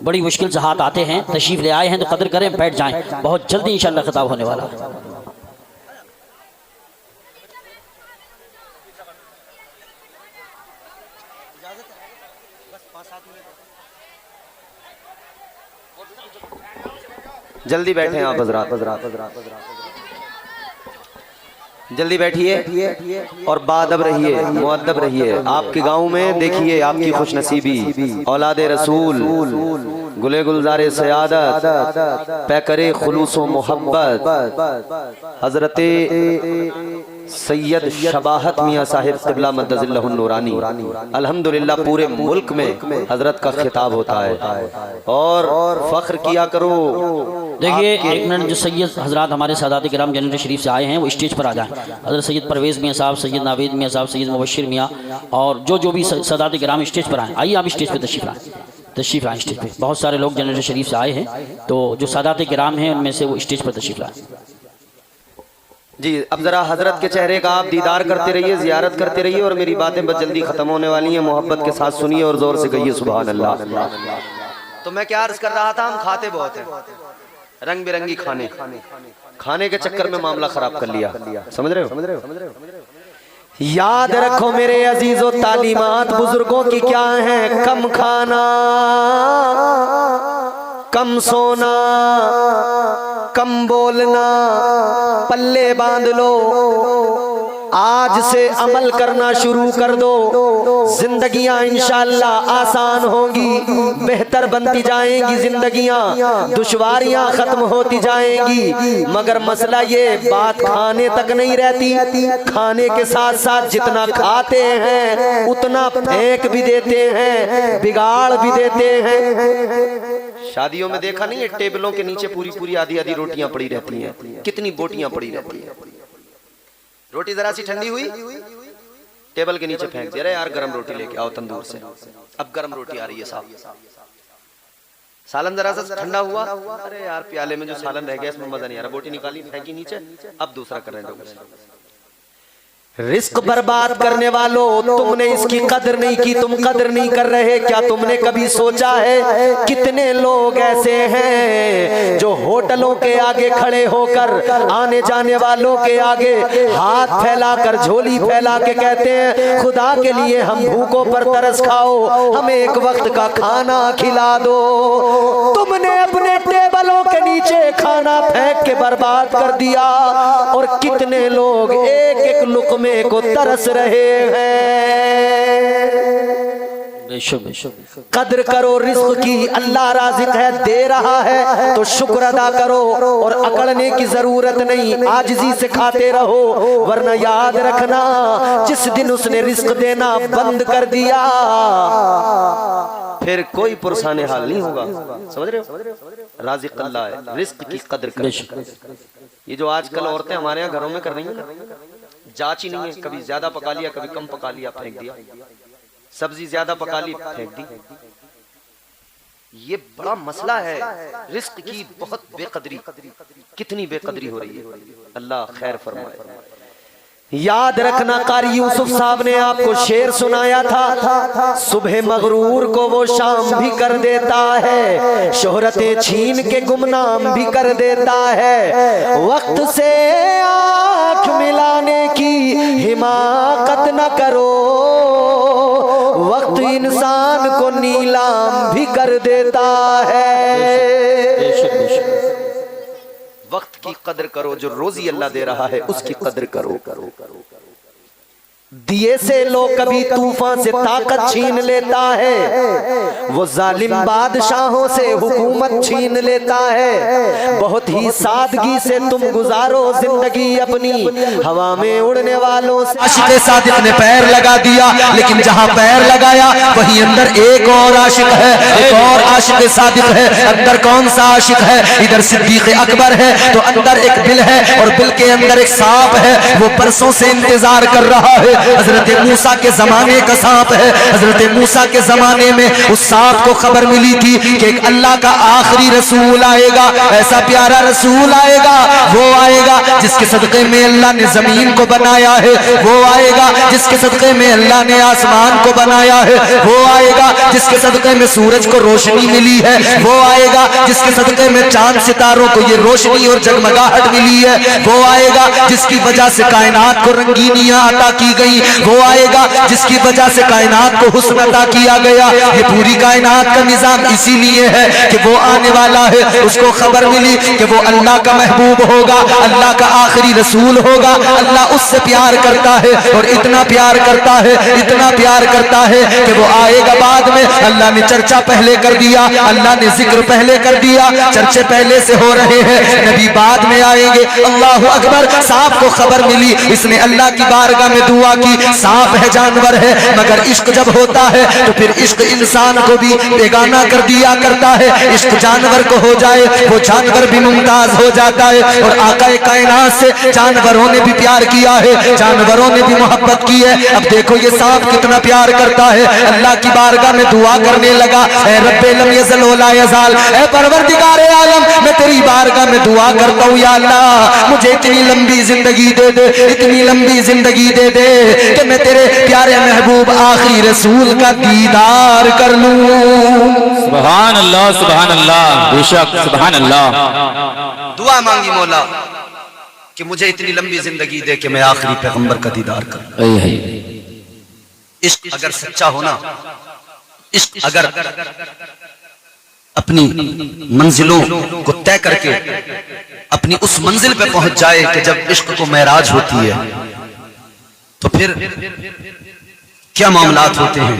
बड़ी मुश्किल से हाथ आते हैं, तशरीफ़ ले आए हैं, तो कदर करें, बैठ जाएं। बहुत जल्दी इंशाअल्लाह खिताब होने वाला है। जल्दी बैठे आप हजरात। जल्दी बैठिए और बाअदब रहिए, मुअद्दब रहिए। आपके गांव में देखिए आपकी खुशनसीबी, औलादे रसूल, गुले गुलजारे सयादत, पैकरे खुलूसो मोहब्बत हजरते सैयद शबाहत मियाँ साहिब क़िबला मद्दज़िल्लहुन नूरानी, अल्हम्दुलिल्लाह पूरे मुल्क में हजरत का खिताब होता है और फख्र किया करो। देखिए एक मिनट, जो सैयद हजरात हमारे सादात किराम जनरल शरीफ से आए हैं वो स्टेज पर आ जाएं। हजरत सैयद परवेज़ मियाँ साहब, सैयद नावेद मियाँ साहब, सैयद मुबश्शिर मियाँ और जो भी सादात किराम स्टेज पर आए, आइए आप स्टेज पर तशरीफ़ लाएँ स्टेज पे। बहुत सारे लोग जनरल शरीफ से आए हैं, तो जो सादात किराम हैं उनमें से वो स्टेज पर तशरीफ़ लाएँ। जी अब ज़रा हजरत के चेहरे का आप दीदार करते रहिए, ज़ियारत करते रहिए और मेरी बातें बस जल्दी ख़त्म होने वाली हैं। मोहब्बत के साथ सुनिए और ज़ोर से कहिए सुभान अल्लाह। तो मैं क्या अर्ज़ कर रहा था, हम खाते बहुत हैं, रंग बिरंगी खाने के चक्कर में मामला खराब कर लिया, समझ रहे हो? याद रखो मेरे अजीजों, तालीमात बुजुर्गों की क्या है, कम खाना, कम सोना, कम बोलना, पल्ले बांध लो, आज से अमल करना शुरू कर दो, जिंदगियां इंशाअल्लाह आसान होंगी, बेहतर बनती जाएंगी जिंदगियां, दुश्वारियां खत्म होती जाएंगी। मगर मसला ये बात खाने तक नहीं रहती, खाने के साथ साथ जितना खाते हैं उतना फेंक भी देते हैं, बिगाड़ भी देते हैं। शादियों में देखा नहीं है, टेबलों के नीचे पूरी पूरी आधी आधी रोटियां पड़ी रहती हैं, कितनी बोटियां पड़ी रहती हैं। रोटी जरा सी ठंडी हुई, टेबल के नीचे फेंक दिया, अरे यार गरम रोटी लेके आओ तंदूर से, अब गरम रोटी आ रही है साहब। सालन जरा सा ठंडा हुआ, अरे यार प्याले में जो सालन रह गया इसमें मजा नहीं आ रहा, बोटी निकाली फेंकी नीचे, अब दूसरा कर रहे हैं। रिस्क बर्बाद करने वालों, तुमने इसकी कदर नहीं की, तुम कदर नहीं कर रहे। क्या तुमने कभी सोचा है कितने लोग ऐसे हैं जो होटलों के आगे खड़े होकर आने जाने वालों के आगे हाथ फैलाकर, झोली फैला के कहते हैं खुदा के लिए हम भूखों पर तरस खाओ, हमें एक वक्त का खाना खिला दो। तुमने अपने टेबलों के नीचे खाना फेंक के बर्बाद कर दिया और कितने लोग एक एक लुक़मे को तरस रहे हैं। कद्र करो रिस्क की, अल्लाह राज़िक है, दे रहा है तो शुक्र अदा करो और अकड़ने की जरूरत नहीं, आजिज़ी से खाते रहो। वरना याद रखना जिस दिन उसने रिस्क देना बंद कर दिया फिर कोई पुरसाने हाल नहीं होगा, समझ रहे हो? राज़िक अल्लाह है, रिस्क की कद्र करो। ये जो आजकल औरतें हमारे यहाँ घरों में कर रही हैं, जांच ही नहीं है, कभी ज्यादा पका लिया कभी कम पका लिया, फेंक दिया, सब्जी ज्यादा पका ली फेंक दी। ये बड़ा मसला है, रिस्क की बहुत बेकदरी, कितनी बेकदरी हो रही है, अल्लाह खैर फरमाए। याद रखना कारी यूसुफ साहब ने आपको शेर सुनाया था, सुबह मगरूर को वो शाम भी कर देता है, शोहरतें छीन के गुमनाम भी कर देता है। वक्त से आँख मिलाने की हिमाकत न करो, वक्त इंसान को नीलाम भी कर देता है। वक्त की कदर करो, जो रोजी अल्लाह दे रहा है उसकी कदर करो। दिए से लोग कभी तूफान से ताकत छीन लेता है, वो जालिम बादशाहों से हुकूमत छीन लेता है। बहुत ही सादगी से तुम गुजारो जिंदगी अपनी, हवा में उड़ने वालों से। आशिक़े सादिक़ ने पैर लगा दिया, लेकिन जहां पैर लगाया वहीं अंदर एक और आशिक है, एक और आशिक़े सादिक़ है। अंदर कौन सा आशिक है? इधर सिद्दीक़ अकबर है तो अंदर एक बिल है और बिल के अंदर एक सांप है, वो बरसों से इंतजार कर रहा है। हजरत मूसा के जमाने का सांप है। हजरत मूसा के जमाने में उस सांप को खबर मिली थी कि एक अल्लाह का आखिरी रसूल आएगा, ऐसा प्यारा रसूल आएगा, वो आएगा जिसके सदक़े में अल्लाह ने जमीन को बनाया है, वो आएगा जिसके सदक़े में अल्लाह ने आसमान को बनाया है, वो आएगा जिसके सदक़े में सूरज को रोशनी मिली है, वो आएगा जिसके सदक़े में चांद सितारों को ये रोशनी और जगमगाहट मिली है, वो आएगा जिसकी वजह से कायनात को रंगीनियां अता की गई, वो आएगा जिसकी वजह से कायनात को हुस्न अता किया गया। ये पूरी कायनात का निजाम इसीलिए है कि वो आने वाला है। उसको खबर मिली कि वो अल्लाह का महबूब होगा, अल्लाह का आखिरी रसूल होगा। अल्लाह उससे प्यार करता है और इतना प्यार करता है, इतना प्यार करता है कि वो आएगा बाद में। अल्लाह ने चर्चा पहले कर दिया, अल्लाह ने जिक्र पहले कर दिया, चर्चे पहले से हो रहे हैं, नबी बाद में आएंगे। अल्लाह अकबर। सांप को खबर मिली, इसने अल्लाह की बारगाह में दुआ की। सांप है, जानवर है, मगर इश्क जब होता है तो फिर इश्क इंसान को भी बेगाना कर दिया करता है। इश्क जानवर को हो जाए, वो जानवर भी मुमताज हो जाता है। और आकाए कायनात से जानवरों ने भी प्यार किया है, जानवरों ने भी मोहब्बत की है। अब देखो ये सांप कितना प्यार करता है। अल्लाह की बारगाह में दुआ करने लगा, ऐ रब्बे लम यज़ल वला यज़ाल, ऐ परवरदिगारे आलम, मैं तेरी बारगाह में दुआ करता हूँ या अल्लाह मुझे इतनी लंबी जिंदगी दे दे, इतनी लंबी जिंदगी दे दे कि मैं तेरे प्यारे महबूब आखिरी रसूल का दीदार कर लूं। सुभान अल्लाह, सुभान अल्लाह, बेशक सुभान अल्लाह। दुआ मांगी मौला कि मुझे इतनी लंबी जिंदगी दे कि मैं आखिरी पैगंबर का दीदार करूं। इश्क अगर सच्चा होना, इश्क अगर अपनी मंजिलों को तय करके अपनी उस मंजिल पे पहुंच जाए कि जब इश्क को महराज होती है तो फिर क्या मामलात होते हैं।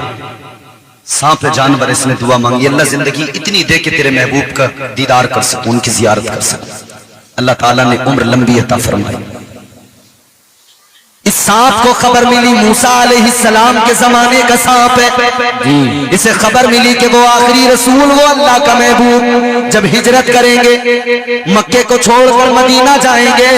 सांप जानवर, इसने दुआ मांगी, अल्लाह जिंदगी इतनी दे कि तेरे महबूब का दीदार कर सकूं, उनकी जियारत कर सकूं। अल्लाह ताला ने उम्र लंबी अता फरमाई। इस सांप को खबर मिली मूसा अलैहिस्सलाम के जमाने का सांप है। इसे खबर मिली कि वो आखिरी रसूल, वो अल्लाह का महबूब जब हिजरत करेंगे, मक्के को छोड़कर मदीना जाएंगे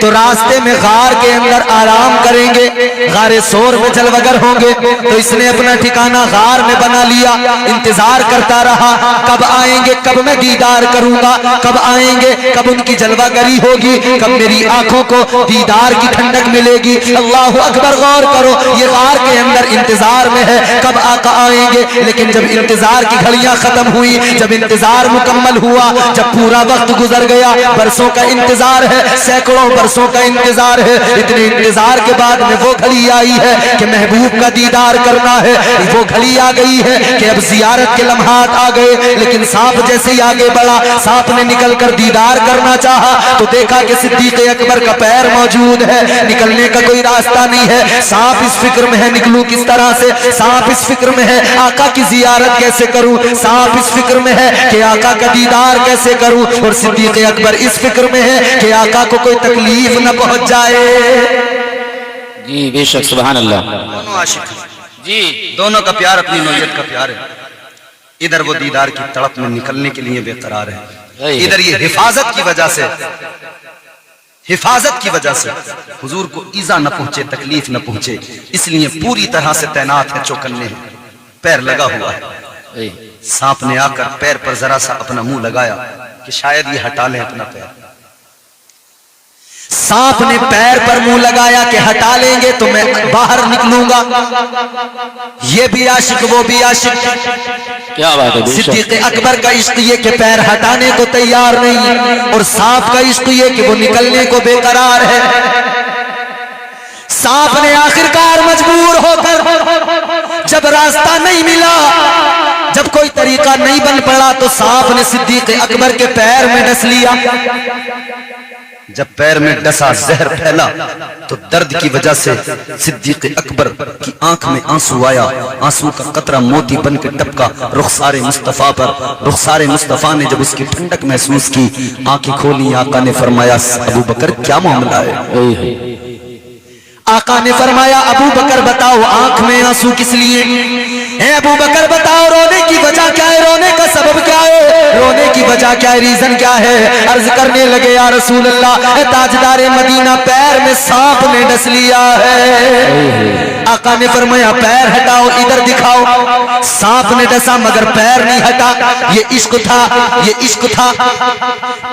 तो रास्ते में गार के अंदर आराम करेंगे, गारे सोर में जलवगर होंगे। तो इसने अपना ठिकाना गार में बना लिया, इंतजार करता रहा कब आएंगे, कब मैं दीदार करूंगा, कब आएंगे, कब उनकी जलवागरी होगी, कब मेरी आंखों को दीदार की ठंडक मिलेगी। अल्लाह अकबर। गौर करो, ये गार के अंदर इंतजार में है कब आका आएंगे। लेकिन जब इंतजार की घड़ियां खत्म हुई, जब इंतजार मुकम्मल हुआ, जब पूरा वक्त गुजर गया, बरसों का इंतजार है, सैकड़ों बरसों का इंतजार है, इतने इंतजार के बाद में वो घड़ी आई है कि महबूब का दीदार करना है। वो घड़ी आ गई है कि अब जियारत के लम्हात आ गए। लेकिन सांप जैसे ही आगे बढ़ा, सांप ने निकल कर दीदार करना चाहा तो देखा कि सिद्दीक़ अकबर का पैर मौजूद है, निकलने का कोई रास्ता नहीं है। सांप इस फिक्र में है निकलूं किस तरह से, सांप इस फिक्र में है आका की जियारत कैसे करूं, सांप इस फिक्र में है कि आका का दीदार कैसे करूं। और सिद्दीक़ अकबर इस फिक्र में है कि आका को कोई तकलीफ न पहुंच जाए। जी बेशक सुभान अल्लाह। दोनों आशिक जी, दोनों का प्यार अपनी नौयत का प्यार है। इधर वो दीदार की तड़प में निकलने के लिए बेकरार है, इधर ये हिफाजत की वजह से, हिफाजत की वजह से हुजूर को ईजा न पहुंचे, तकलीफ न पहुंचे, इसलिए पूरी तरह से तैनात है, चौकन्ने हैं, पैर लगा हुआ है। सांप ने आकर पैर पर जरा सा अपना मुंह लगाया कि शायद ये हटा लें अपना पैर। सांप ने पैर पर मुंह लगाया कि हटा लेंगे तो मैं बाहर निकलूंगा। ये भी आशिक, वो भी आशिक। क्या बात है। सिद्दीक़ अकबर का इश्क ये कि पैर हटाने को तैयार नहीं, और सांप का इश्क ये कि वो निकलने को बेकरार है। सांप ने आखिरकार मजबूर होकर, जब रास्ता नहीं मिला, जब कोई तरीका नहीं बन पड़ा, तो सांप ने सिद्दीक़ अकबर के पैर में डस लिया। जब पैर में डसा, जहर फैला, तो दर्द की वजह से सिद्दीक़ अकबर की आंख में आंसू आया। आंसू का कतरा मोती बन के टपका रुखसारे मुस्तफा पर। रुखसारे मुस्तफा ने जब उसकी ठंडक महसूस की, आंखें खोली, आका ने फरमाया अबू बकर क्या मामला है। आका ने फरमाया अबू बकर बताओ आंख में आंसू किस लिए है, अबू बकर बताओ रोने की वजह क्या है, रोने का सबब क्या है, रोने की वजह क्या है, रीजन क्या है। अर्ज करने लगे या रसूल अल्लाह, ताजदारे मदीना पैर में सांप ने डस लिया है। आका ने फरमाया पैर हटाओ, इधर दिखाओ। सांप ने डसा मगर पैर नहीं हटा। ये इश्क था, ये इश्क था।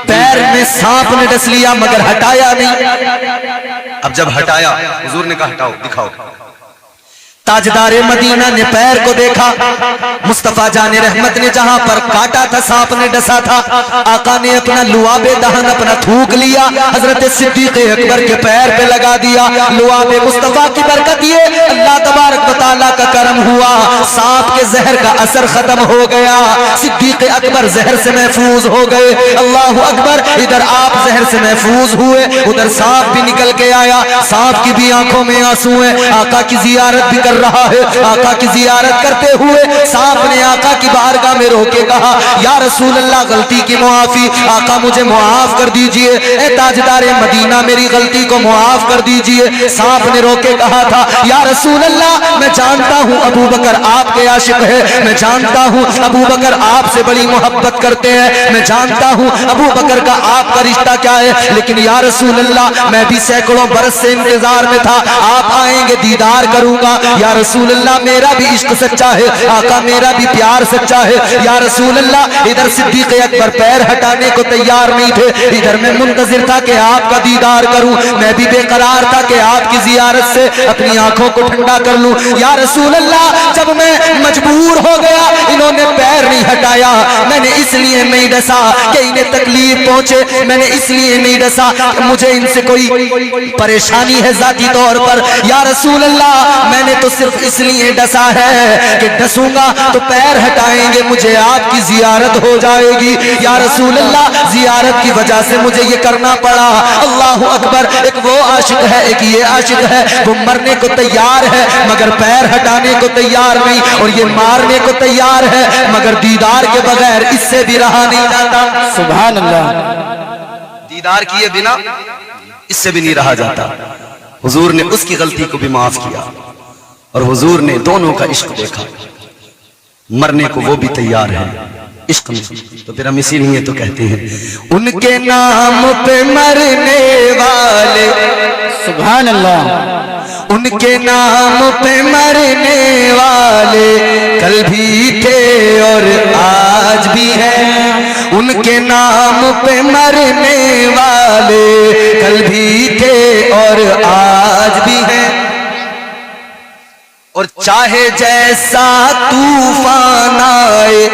पैर में सांप ने डस लिया मगर हटाया नहीं। अब जब हटाया, हुजूर ने कहा हटाओ, दिखाओ। ताजदारे मदीना ने पैर को देखा, मुस्तफा जाने रहमत ने जहां पर काटा था, सांप ने डसा था, आका ने अपना लुआबे दहन अपना थूक लिया, हजरत सिद्दीक अकबर के पैर पे लगा दिया। लुआबे मुस्तफा की बरकत ये अल्लाह तबारक व तआला का करम हुआ, सांप के जहर का असर खत्म हो गया, सिद्दीक अकबर जहर से महफूज हो गए। अल्लाह अकबर, इधर आप जहर से महफूज हुए, उधर सांप भी निकल के आया, सांप की भी आंखों में आंसू है, आका की जियारत भी कर रहा है। आका की जियारत करते हुए सांप ने आका की बारगाह में रोके कहा, या रसूल अल्लाह, गलती की मुआफी, आका मुझे मुआफ कर दीजिए, ए ताजदारे मदीना मेरी गलती को मुआफ कर दीजिए। सांप ने रोके कहा था, या रसूल अल्लाह, मैं जानता हूं अबू बकर आपके आशिक है, मैं जानता हूं अबू बकर आपसे बड़ी मोहब्बत करते हैं, मैं जानता हूं अबू बकर का आपका रिश्ता क्या है, लेकिन या रसूल अल्लाह, मैं भी सैकड़ों बरस से इंतजार में था, आप आएंगे दीदार करूंगा। या रसूल अल्लाह, मेरा भी इश्क सच्चा है, आका मेरा भी प्यार सच्चा है। या रसूल अल्लाह, इधर सिद्दीक अकबर पैर हटाने को तैयार नहीं थे, इधर मैं मुंतजिर था कि आपका दीदार करूं, मैं भी बेकरार था कि आपकी जियारत से अपनी आंखों को ठंडा कर लूं। या रसूल अल्लाह, जब मैं मजबूर हो गया, इन्होंने पैर नहीं हटाया, मैंने इसलिए नहीं डसा कि इन्हें तकलीफ पहुंचे, मैंने इसलिए नहीं डसा कि मुझे इनसे कोई परेशानी है जाती तौर पर। या रसूल अल्लाह, मैंने तो सिर्फ इसलिए डसा है कि डसूंगा तो पैर हटाएंगे, मुझे आपकी जियारत हो जाएगी। या रसूल अल्लाह, जियारत की वजह से मुझे ये करना पड़ा। अल्लाह अकबर, एक वो आशिक है, एक ये आशिक है, वो मरने को तैयार है मगर पैर हटाने को तैयार नहीं, और ये मारने को तैयार है मगर दीदार के बगैर इससे भी रहा नहीं जाता। सुभान अल्लाह। दीदार किए बिना इससे भी नहीं रहा जाता। हुजूर ने उसकी गलती को भी माफ किया और हुजूर ने दोनों का इश्क देखा, मरने को वो भी तैयार है इश्क में। तो फिर हम इसीलिए तो कहते हैं, उनके नाम पे मरने वाले, सुभान अल्लाह, उनके नाम पे मरने वाले कल भी थे और आज भी हैं, उनके नाम पे मरने वाले कल भी थे और आज भी हैं। और चाहे जैसा तूफान आए,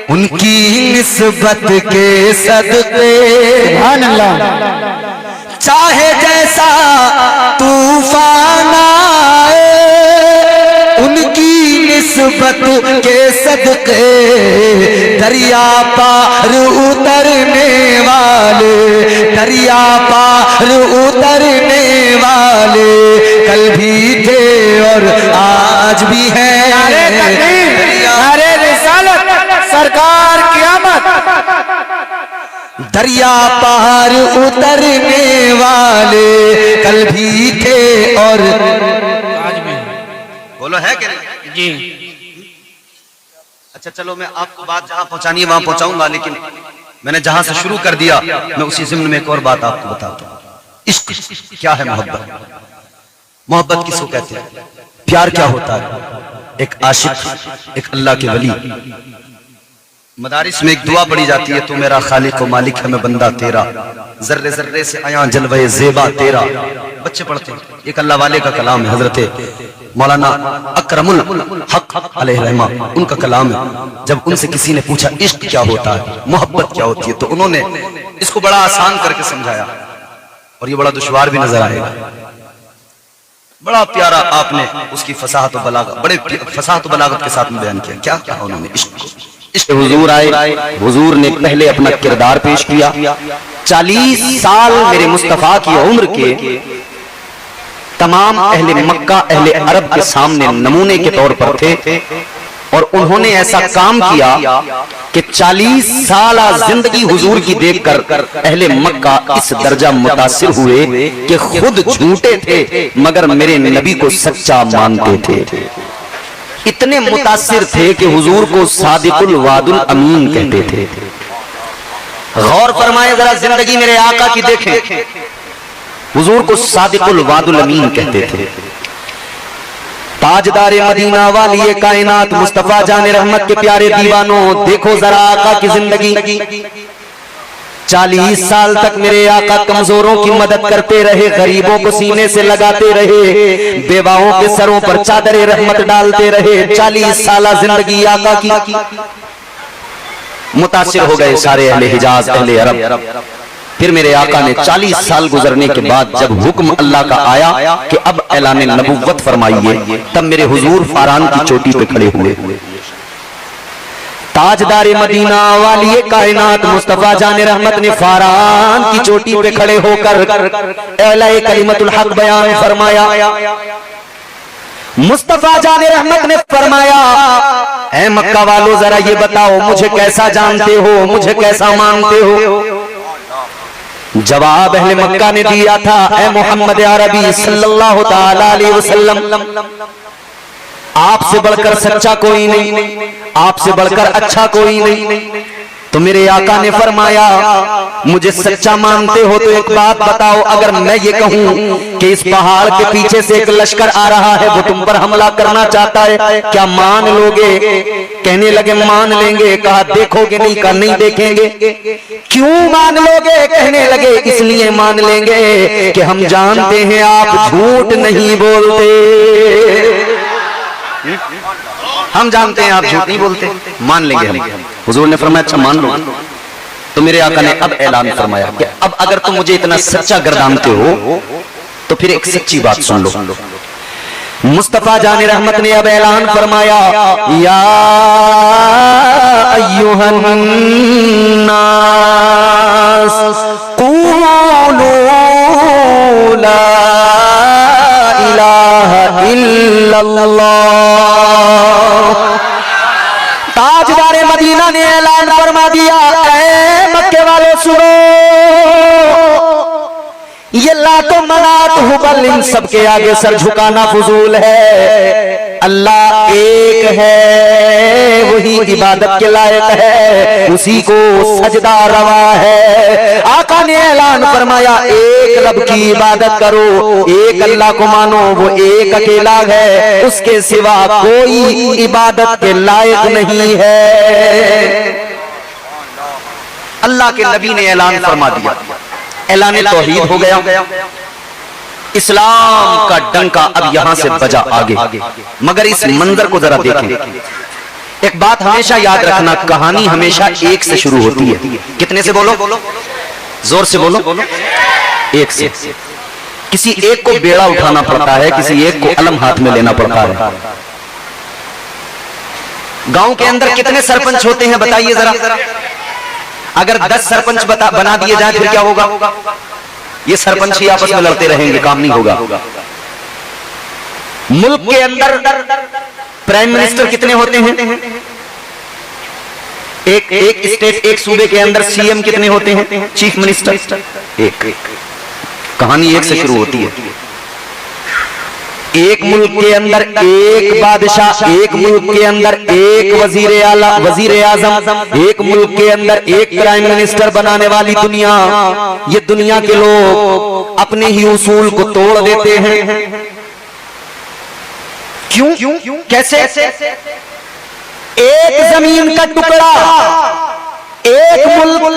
उनकी निस्बत के सदके, सुभान अल्लाह, चाहे जैसा तूफान आए, उनकी निस्बत के सदके दरिया पार उतरने वाले, दरिया पार उतरने वाले कल भी थे और आज भी हैं। नारे रिसालत, सरकार क़यामत, दरिया पार उतरने वाले कल भी थे और आज भी। बोलो है कि नहीं? जी। अच्छा चलो, मैं आपको बात जहां पहुंचानी है वहां पहुंचाऊंगा, लेकिन मैंने जहां से शुरू कर दिया मैं उसी ज़िम्न में एक और बात आपको बताता हूं। इश्क क्या है? मोहब्बत। मोहब्बत किसको कहते हैं? प्यार क्या होता है? एक आशिक, एक अल्लाह के वली। मदारिस में एक दुआ पढ़ी जाती है, तू मेरा खालिक व मालिक है, मैं बंदा तेरा, जर्रे जर्रे से आया जलवे ज़ेबा तेरा। बच्चे पढ़ते हैं, एक अल्लाह वाले का कलाम है, हजरत मौलाना अकरमुल हक अलैहि रहमा, उनका कलाम है। जब उनसे किसी ने पूछा इश्क क्या होता है, मोहब्बत क्या होती है, तो उन्होंने इसको बड़ा आसान करके समझाया, और ये बड़ा दुश्वार भी नजर आएगा। बड़ा प्यारा आपने उसकी फसाहत व बलागत, बड़े फसाहत व बलागत के साथ में बयान किया। क्या क्या उन्होंने इश्क को? इश्क हुजूर आए, हुजूर ने पहले अपना किरदार पेश किया। 40 साल मेरे मुस्तफा की उम्र के तमाम अहले मक्का, अहले अरब के सामने नमूने के तौर पर थे, और उन्होंने ऐसा काम किया कि 40 साल जिंदगी हुजूर की देखकर अहले मक्का इस दर्जा मुतासिर हुए कि खुद झूठे थे मगर मेरे नबी को सच्चा मानते थे। इतने मुतासिर थे कि हुजूर को सादिकुल वादुल अमीन कहते थे। गौर फरमाए जरा, जिंदगी मेरे आका की देखें, हुजूर को सादिकुल वादुल अमीन कहते थे। ताजदारे मदीना वाली कायनात मुस्तफा जाने रहमत के प्यारे दीवानों, देखो जरा आका की जिंदगी। 40 साल तक मेरे आका कमजोरों की मदद करते रहे, गरीबों को सीने से लगाते रहे, बेवाओं के सरों पर चादरे रहमत डालते रहे। 40 साल जिंदगी आका की मुतासिर हो गए सारे अहले हिजाज, अहले अरब। फिर मेरे आका ने 40 साल गुजरने के बाद जब हुक्म अल्लाह का आया कि अब ऐलान नबुव्वत फरमाइए, तब मेरे हुजूर फारान की चोटी पे खड़े हुए। ताजदारे मदीना वाली कायनात मुस्तफा जाने रहमत ने फारान की चोटी पे खड़े होकर एलाए कलिमतुल हक बयान फरमाया। मुस्तफा जाने रहमत ने फरमाया, ऐ मक्का वालों जरा ये बताओ मुझे कैसा जानते हो, मुझे कैसा मानते हो। जवाब अहले मक्का ने दिया था, ऐ मोहम्मद अरबी सल्लल्लाहु ताला अलैहि वसल्लम, आपसे बढ़कर सच्चा कोई नहीं, आपसे बढ़कर अच्छा कोई नहीं। तो मेरे आका ने फरमाया, मुझे सच्चा मानते हो तो एक बात बताओ, अगर मैं ये कहूं कि इस पहाड़ के पीछे से एक लश्कर आ रहा है, वो तुम पर हमला करना चाहता है, क्या मान लोगे? कहने लगे मान लेंगे। कहा देखोगे नहीं? कहा नहीं देखेंगे। क्यों मान लोगे? कहने लगे इसलिए मान लेंगे कि हम जानते हैं आप झूठ नहीं बोलते, हम जानते हैं आप झूठ नहीं बोलते, मान लेंगे हम। हुजूर ने फरमाया अच्छा मान लो। तो मेरे आका ने अब ऐलान फरमाया कि अब अगर तुम मुझे इतना सच्चा गर्दानते हो तो फिर एक सच्ची बात सुन लो। मुस्तफा जाने रहमत ने अब ऐलान फरमाया, या अय्युहन नास क़ूलू ला इलाहा इल्लल्लाह। ताजदारे मदीना ने ऐलान फरमा दिया, ऐ मक्के वालों सुनो, ये लातो मनात हुबल इन सबके आगे सर झुकाना फजूल है। अल्लाह एक है, वही इबादत के लायक है, उसी को सजदा रवा है। आका ने ऐलान फरमाया, एक रब की इबादत करो, एक अल्लाह को मानो, वो एक अकेला है, उसके सिवा कोई इबादत के लायक नहीं है। अल्लाह के नबी ने ऐलान फरमा दिया, ऐलान तौहीद हो गया। इस्लाम का डंका अब यहां से बजा आगे। मगर इस मंजर को जरा देखें। एक बात हमेशा याद रखना, कहानी हमेशा एक से शुरू होती है। कितने से बोलो? जोर से बोलो। एक से। किसी एक को बेड़ा उठाना पड़ता है, किसी एक को अलम हाथ में लेना पड़ता है। गांव के अंदर कितने सरपंच होते हैं बताइए जरा। अगर 10 सरपंच बना दिए जाए फिर क्या होगा? ये सरपंच ही आपस में लड़ते रहेंगे, काम नहीं होगा। मुल्क के अंदर प्राइम मिनिस्टर कितने होते हैं? एक स्टेट, एक सूबे के अंदर सीएम कितने होते हैं? चीफ मिनिस्टर एक। कहानी एक से शुरू होती है। एक मुल्क के अंदर एक बादशाह, एक मुल्क के अंदर एक वजीर आला, वजीर आजम, एक मुल्क के अंदर एक प्राइम मिनिस्टर बनाने वाली दुनिया। ये दुनिया के लोग अपने ही उसूल को तोड़ देते हैं। क्यों? कैसे? एक जमीन का टुकड़ा, एक मुल्क,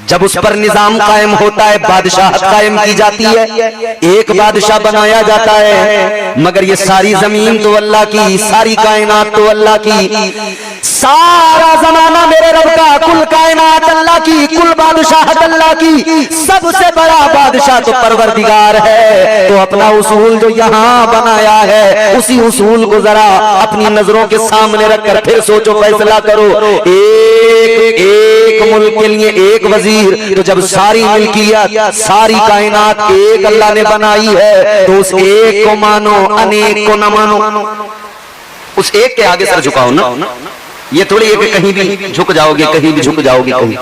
जब उस पर निजाम कायम होता है, बादशाह कायम की जाती है, एक बादशाह बनाया जाता है, मगर ये सारी जमीन तो अल्लाह की, सारी कायनात तो अल्लाह की, सारा जमाना मेरे रब का, कुल कायनात अल्लाह की, कुल बादशाह अल्लाह की, सबसे बड़ा बादशाह तो परवरदिगार है। तो अपना उसूल जो यहाँ बनाया है, उसी उसूल को जरा अपनी नजरों के सामने रखकर फिर सोचो, फैसला करो। एक मुल्क के लिए एक वजीर, तो जब सारी मिल्कियत, सारी कायनात एक अल्लाह ने बनाई है, तो उस एक को मानो, अनेक को न मानो। उस एक के आगे सर झुकाओ ना। ये थोड़ी है कि कहीं भी झुक जाओगे, कहीं भी झुक जाओगे कहीं।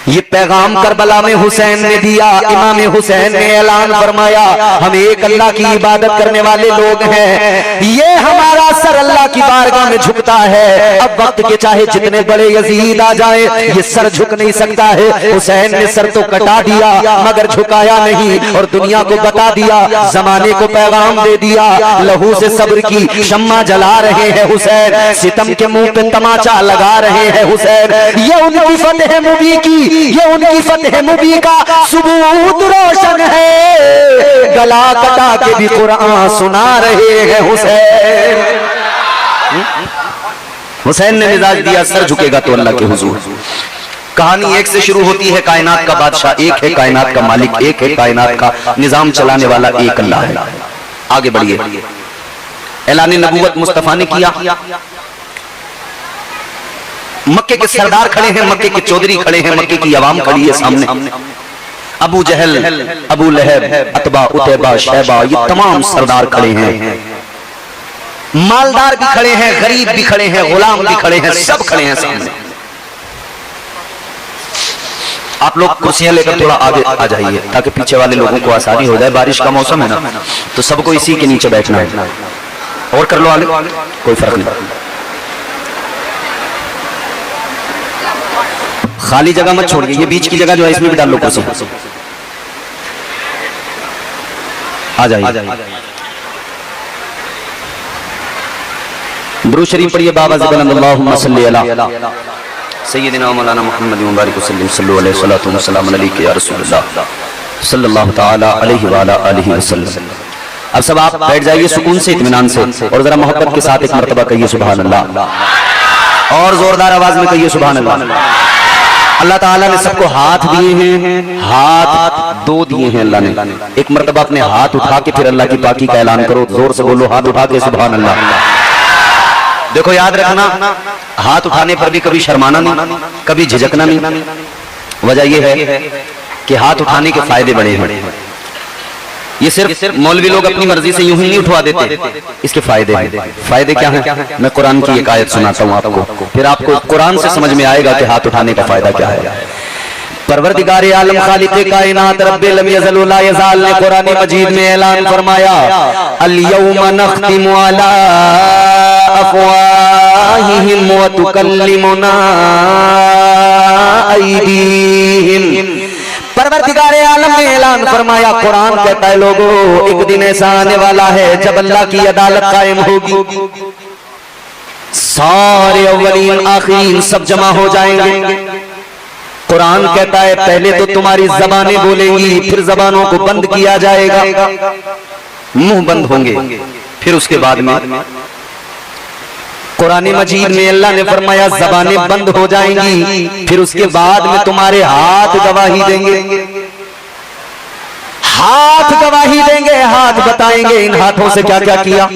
ये पैगाम करबला में हुसैन ने दिया। इमाम हुसैन ने ऐलान फरमाया, हम एक अल्लाह की इबादत करने वाले लोग हैं, ये हमारा सर अल्लाह की बारगाह में झुकता है। अब वक्त के चाहे जितने बड़े यजीद आ जाए, ये सर झुक नहीं सकता है। हुसैन ने सर तो कटा दिया मगर झुकाया नहीं, और दुनिया को बता दिया, जमाने को पैगाम दे दिया, लहू से सब्र की शम्मा जला रहे हैं हुसैन, सितम के मुंह पे तमाचा लगा रहे हैं हुसैन। ये उनकी फतह मुबीन की ये उनकी फतह मुबी का सबूत रोशन है। गला कटा के भी कुरान सुना रहे हैं हुसैन। हुसैन ने मिजाज दिया, सर झुकेगा तो अल्लाह के हुजूर। कहानी एक से शुरू होती है, कायनात का बादशाह एक है, कायनात का मालिक एक है, कायनात का निजाम चलाने वाला एक अल्लाह है। आगे बढ़िए। ऐलान नबूवत मुस्तफा ने किया। मक्के के सरदार खड़े हैं, मक्के के चौधरी खड़े हैं, मक्के की अवाम खड़ी है सामने। अबू जहल, अबू लहब, अतबा, उतैबा, शैबा, ये तमाम सरदार खड़े हैं। मालदार भी खड़े हैं, गरीब भी खड़े हैं, गुलाम भी खड़े हैं, सब खड़े हैं सामने। आप लोग कुर्सियां लेकर थोड़ा आगे आ जाइए ताकि पीछे वाले लोगों को आसानी हो जाए। बारिश का मौसम है ना, तो सबको इसी के नीचे बैठना है। और कर लो आगे, कोई फर्क नहीं। खाली जगह मत छोड़िए, ये बीच की जगह जो है इसमें भी डाल लो कुर्सी। आ जाइए। दुरूद शरीफ पढ़िए। बाबा ज़िबन सल्ली अला सय्यदिना मौलाना मुहम्मद मुबारक सल्लल्लाहु अलैहि वसल्लम अलैहि या रसूलल्लाह सल्लल्लाहु तआला अलैहि व अला आलिहि वसल्लम। अब सब आप बैठ जाइए सुकून से, इत्मीनान से, और जरा मोहब्बत के साथ एक मर्तबा कहिए सुभान अल्लाह, और जोरदार आवाज में कहिए सुभान अल्लाह। अल्लाह ताला ने सबको हाथ दिए हैं, हाथ दो दिए हैं अल्लाह ने। एक मर्तबा अपने हाथ उठा के फिर अल्लाह की पाकी का ऐलान करो, जोर से बोलो, हाथ उठा के सुभान अल्लाह। देखो याद रखना, हाथ उठाने पर भी कभी शर्माना नहीं, कभी झिझकना नहीं। वजह यह है कि हाथ उठाने के फायदे बड़े हैं। ये सिर्फ मौलवी लोग अपनी मर्जी से यूं ही नहीं उठवा देते, इसके फायदे हैं। फायदे क्या हैं? मैं कुरान की एक आयत सुनाता हूं आपको, फिर आपको कुरान से समझ में आएगा कि हाथ उठाने का फायदा क्या है। परवरदिगार आलम खालिक़े कायनात रब्बे लम यज़ल व ला यज़ाल ने कुरान मजीद में ऐलान फरमाया, अल यौमा नख्तिमु अला अफ़वाहिहिम व तुकल्लिमुना अयदीहिम। परवरदिगार आलम ने ऐलान फरमाया, कुरान कहता है लोगों, एक दिन ऐसा आने वाला है जब अल्लाह की अदालत कायम होगी, सारे अव्वलीन आखिरीन सब जमा हो जाएंगे। कुरान कहता है पहले तो तुम्हारी जबानें बोलेंगी, फिर जबानों को बंद किया जाएगा, मुंह बंद होंगे। फिर उसके बाद में कुरान मजीद में अल्लाह ने फरमाया जबानें बंद हो जाएंगी, फिर उसके बाद में तुम्हारे हाथ गवाही देंगे, हाथ गवाही देंगे, हाथ बताएंगे इन हाथों से क्या क्या किया।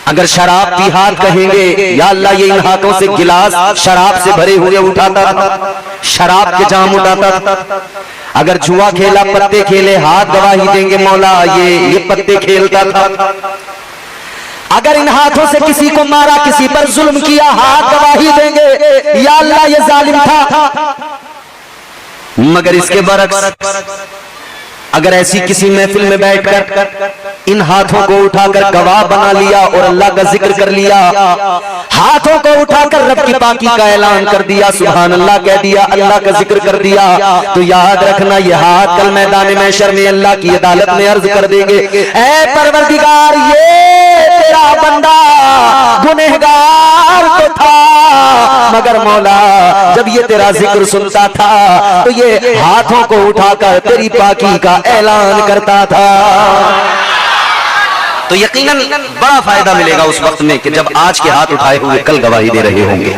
अगर शराब पी हाथ कहेंगे, या अल्लाह ये इन हाथों से गिलास शराब से भरे हुए उठाता था, शराब के जाम उठाता था। अगर जुआ खेला, पत्ते खेले, हाथ गवाही देंगे, मौला ये पत्ते खेलता था। अगर इन हाथों से किसी को मारा, किसी पर जुल्म किया, हाथ गवाही देंगे, या अल्लाह ये जालिम था। मगर इसके बरक्स अगर ऐसी किसी महफिल में बैठकर इन हाथों को उठाकर गवाह बना लिया और अल्लाह का जिक्र कर लिया, हाथों को उठाकर रब की पाकी का ऐलान कर दिया, सुभान अल्लाह कह दिया, अल्लाह का जिक्र कर दिया, तो याद रखना ये हाथ कल मैदान महशर में अल्लाह की अदालत में अर्ज कर देंगे, ऐ परवरदिगार ये तेरा बंदा गुनहगार तो था, मगर मौला जब ये तेरा जिक्र सुनता था तो ये हाथों को उठाकर तेरी पाकी का ऐलान करता था। तो यकीनन बड़ा फायदा मिलेगा उस वक्त में कि जब आज के हाथ उठाए हुए कल गवाही दे रहे होंगे।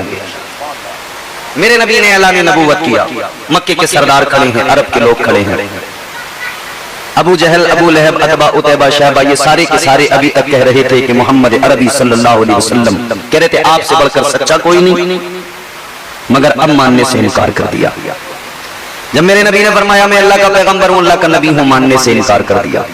मेरे नबी ने ऐलान नबूवत किया, मक्के के सरदार खड़े हैं, अरब के लोग खड़े हैं, अबू जहल, अबू लहब, अतबा, उतैबा, शैबा, ये सारे के सारे अभी तक कह रहे थे कि मोहम्मद अरबी सल्लल्लाहु अलैहि वसल्लम, कह रहे थे आपसे बढ़कर सच्चा कोई नहीं, मगर अब मानने से इनकार कर दिया। जब मेरे नबी ने फरमाया मैं अल्लाह का पैगंबर हूं, अल्लाह का नबी हूं, मानने से इनकार कर दिया।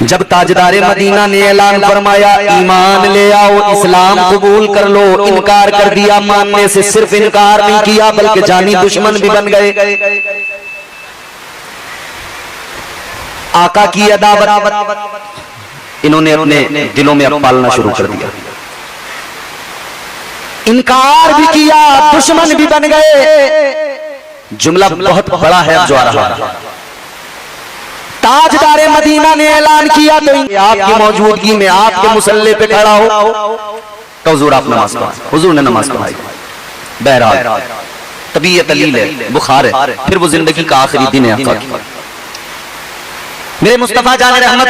जब ताजदारे मदीना ने ऐलान फरमाया ईमान ले आओ, इस्लाम कबूल कर लो, इनकार कर दिया। मानने से सिर्फ इनकार नहीं किया बल्कि जानी दुश्मन भी बन गए। आका की अदावत इन्होंने अपने दिलों में अब पालना शुरू कर दिया, इनकार भी किया, दुश्मन भी बन गए। जुमला बहुत बड़ा है अब जो आ रहा है। ताजदारे मदीना ने ऐलान किया तो आपकी मौजूदगी में आपके मुसल्ले पे खड़ा हो तो हुजूर आप नमाज पढ़ाए, हुजूर ने नमाज पढ़ाई। बहरहाल तबीयत अलील है, बुखार है, फिर वो जिंदगी का आखिरी दिन है आका की। मेरे मुस्तफा जान रहमत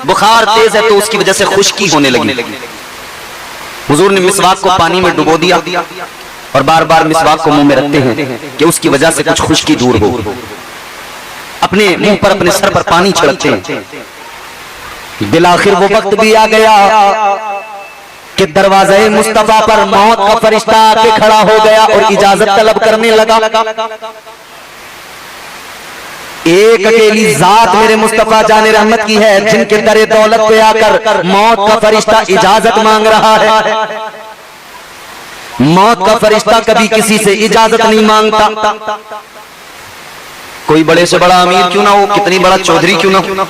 बुखार तेज है तो उसकी वजह से खुश्की होने लगी। हुजूर ने मिसवाक को पानी में डुबो दिया और बार बार मिसवाक को मुंह में रखते हैं कि उसकी वजह से कुछ खुश्की दूर हो। अपने मुंह पर अपने सर पर पानी छिड़कते हैं। बिलाखिर वो वक्त भी आ गया कि दरवाजे मुस्तफा पर मौत का फरिश्ता आके खड़ा हो गया और इजाजत तलब करने लगा। एक अकेली जात मेरे मुस्तफा जाने रहमत की है जिनके दरे दौलत पे आकर मौत का फरिश्ता इजाजत मांग रहा है। मौत का फरिश्ता कभी किसी से इजाजत नहीं मांगता। कोई बड़े से बड़ा अमीर क्यों ना हो, कितनी बड़ा चौधरी क्यों ना हो,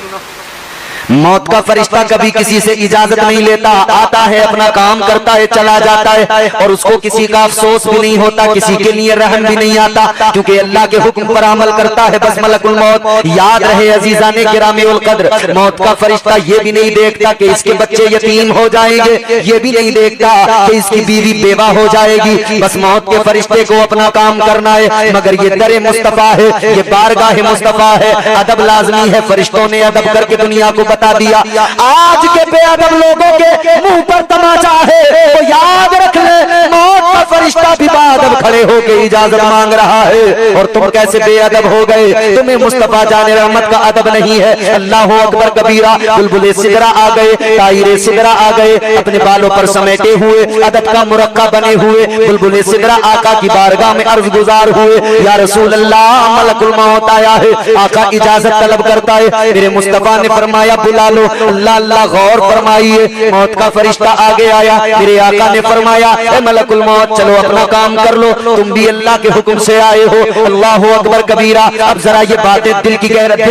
मौत का फरिश्ता कभी किसी से इजाजत नहीं लेता। आता है, अपना काम करता है, चला जाता है और उसको किसी का अफसोस भी नहीं होता, किसी के लिए रहम भी नहीं आता, क्योंकि अल्लाह के हुक्म पर अमल करता है। बस मलकुल मौत। याद रहे अजीजाने गिरामी उल कद्र, मौत का फरिश्ता ये भी नहीं देखता कि इसके बच्चे यतीम हो जाएंगे, ये भी नहीं देखता कि इसकी बीवी बेवा हो जाएगी। बस मौत के फरिश्ते को अपना काम करना है। मगर ये दरे मुस्तफा है, ये बारगाह मुस्तफा है, अदब लाजमी है। फरिश्तों ने अदब करके दुनिया को बता दिया। आज के बेअदब लोगों के मुंह पर तमाचा है, तो याद रख ले मौत का फरिश्ता भी बाअदब खड़े होकर इजाजत मांग रहा है। और तुम कैसे बेअदब हो गए, तुम्हें मुस्तफा जाने रहमत का अदब नहीं है। अल्लाह अकबर कबीरा। बुलबुले सिदरा आ गए, तायरे सिदरा आ गए, अपने बालों पर समेटे हुए, अदब का मुरक्का बने हुए। बुलबुले सिदरा आका की बारगाह में अर्ज गुजार हुए, या रसूल अल्लाह मलकुल मौत आया है। आका इजाजत तलब करता है। मेरे मुस्तफा ने फरमाया बुला लो। अल्लाह अल्लाह गौर फरमाइए, मौत का फरिश्ता आगे आया। मेरे आका ने फरमाया ए मलकुल मौत चलो अपना काम कर लो, तुम भी अल्लाह के हुक्म से आए हो। अल्लाह अकबर कबीरा। अब जरा ये बातें दिल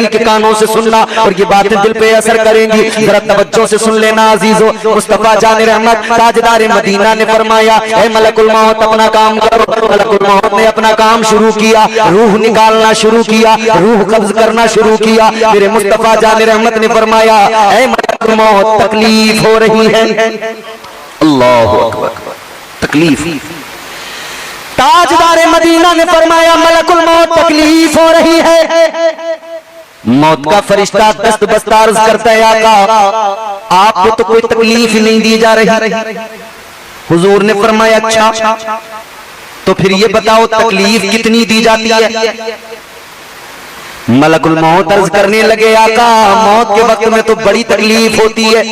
के कानों से सुनना और ये बातें दिल पे असर करेंगी। जरा तवज्जो से सुन लेना अजीजों। मुस्तफा जाने रहमत ताजदार मदीना ने फरमाया ए मलकुल मौत अपना काम करो। मलकुल मौत ने अपना काम शुरू किया, रूह निकालना शुरू किया, रूह कब्ज करना शुरू किया। मेरे मुस्तफा जाने रहमत ने फरमाया ऐ मलकुल मौत तकलीफ हो रही है। अल्लाह अकबर, तकलीफ। ताजदार मदीना ने फरमाया मलकुल मौत तकलीफ हो रही है। मौत का फरिश्ता दस्त बस्ता अर्ज करता है आका आपको तो कोई तकलीफ नहीं दी जा रही। हुजूर ने फरमाया अच्छा तो फिर ये बताओ तकलीफ कितनी दी जाती है। मलकुल मौत अर्ज करने लगे आका मौत के वक्त में तो बड़ी तकलीफ होती है।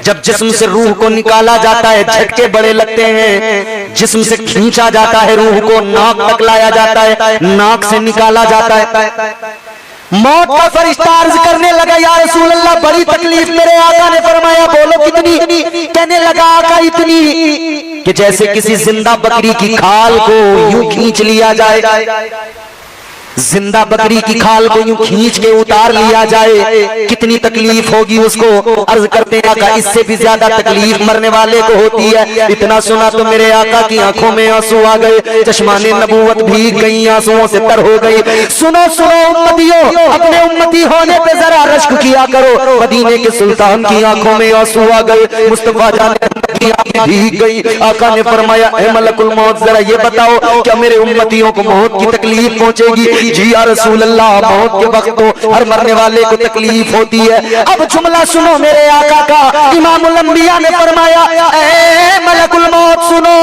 जब जिस्म से रूह को निकाला जाता है झटके बड़े लगते हैं, जिस्म से खींचा जाता है, रूह को नाक तक लाया जाता है, नाक से निकाला जाता है। मौत का फरिश्ता अर्ज करने लगा या रसूल अल्लाह बड़ी तकलीफ। मेरे आका ने फरमाया बोलो कितनी। कहने लगा आका इतनी कि जैसे किसी जिंदा बकरी की खाल को यूं खींच लिया जाए, जिंदा बकरी की खाल को यूं खींच के उतार लिया जाए, कितनी तकलीफ होगी उसको। अर्ज करते हैं आका इससे भी ज्यादा तकलीफ मरने वाले को होती है। इतना सुना तो मेरे आका की आंखों में आंसू आ गए, चश्माने नबूवत भीग गई, आंसुओं से तर हो गई। सुनो सुनो उम्मतियों, अपने उम्मती होने पे जरा रश्क किया करो। मदीने के सुल्तान की आंखों में आंसू आ गए, मुस्तफा जाने की आंखें भीग गई। आका ने फरमाया ए मलकुल मौत जरा ये बताओ क्या मेरे उम्मतियों को मौत की तकलीफ पहुंचेगी। जी या रसूल अल्लाह मौत के वक्त तो हर मरने वाले को तकलीफ होती है। अब जुमला सुनो मेरे आका का। इमामुल अंबिया ने फरमाया ए मलकुल मौत सुनो,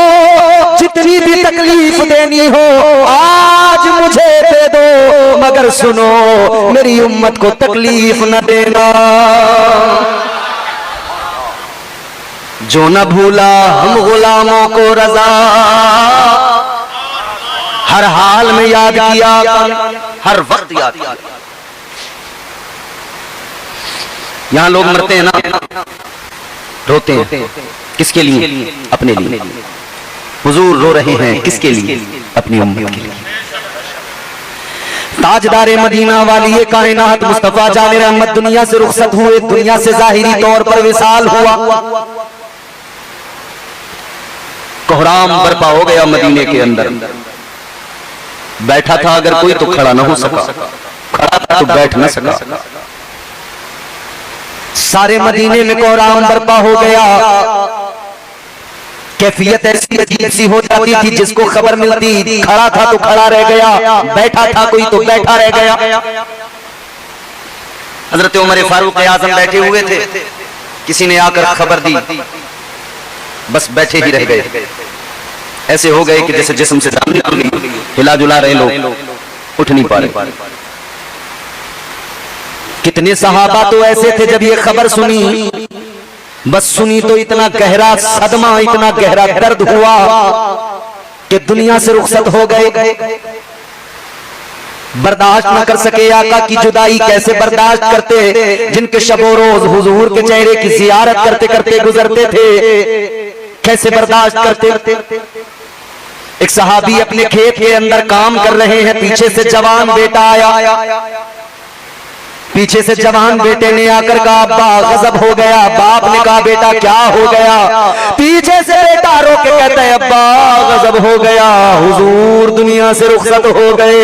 जितनी भी तकलीफ देनी हो आज मुझे दे दो, मगर सुनो मेरी उम्मत को तकलीफ न देना। जो न भूला हम गुलामों को रजा, हर हाल में याद किया, हर वक्त याद किया। यहां लोग मरते हैं ना, रोते हैं किसके लिए? अपने लिए। हुजूर रो रहे हैं किसके लिए? अपनी उम्मत के लिए। ताजदार मदीना वाली ये कायनात मुस्तफा जाने रहमत दुनिया से रुखसत हुए, दुनिया से जाहिरी तौर पर विसाल हुआ। कोहराम बर्पा हो गया मदीने के अंदर। बैठा था अगर कोई तो खड़ा ना हो सका, खड़ा था तो बैठ ना सका। सारे मदीने में कोहराम बर्पा हो गया। कैफियत ऐसी अजीब सी हो जाती थी, जिसको खबर मिलती खड़ा था तो खड़ा रह गया, बैठा था कोई तो बैठा रह गया। हजरत उमर फारूक आजम बैठे हुए थे, किसी ने आकर खबर दी, बस बैठे ही रह गए। ऐसे हो गए कि जैसे जिस्म से जान निकल गई, हिला जुला रहे लोग, उठ नहीं पा रहे। कितने सहाबा तो ऐसे थे जब ये खबर सुनी, बस सुनी तो इतना गहरा सदमा, इतना गहरा दर्द हुआ कि दुनिया से रुखसत हो गए। बर्दाश्त न कर सके आका की जुदाई। कैसे बर्दाश्त करते, जिनके शबो रोज हुजूर के चेहरे की जियारत करते करते गुजरते थे, कैसे बर्दाश्त करते। एक सहाबी अपने खेत के अंदर काम कर रहे हैं, पीछे से जवान बेटा आया, पीछे से जवान बेटे ने आकर कहा अब्बा गजब हो गया। बाप ने कहा बेटा क्या हो गया? पीछे से बेटा रो के कहता है अब्बा गजब हो गया, हुजूर दुनिया से रुखसत हो गए।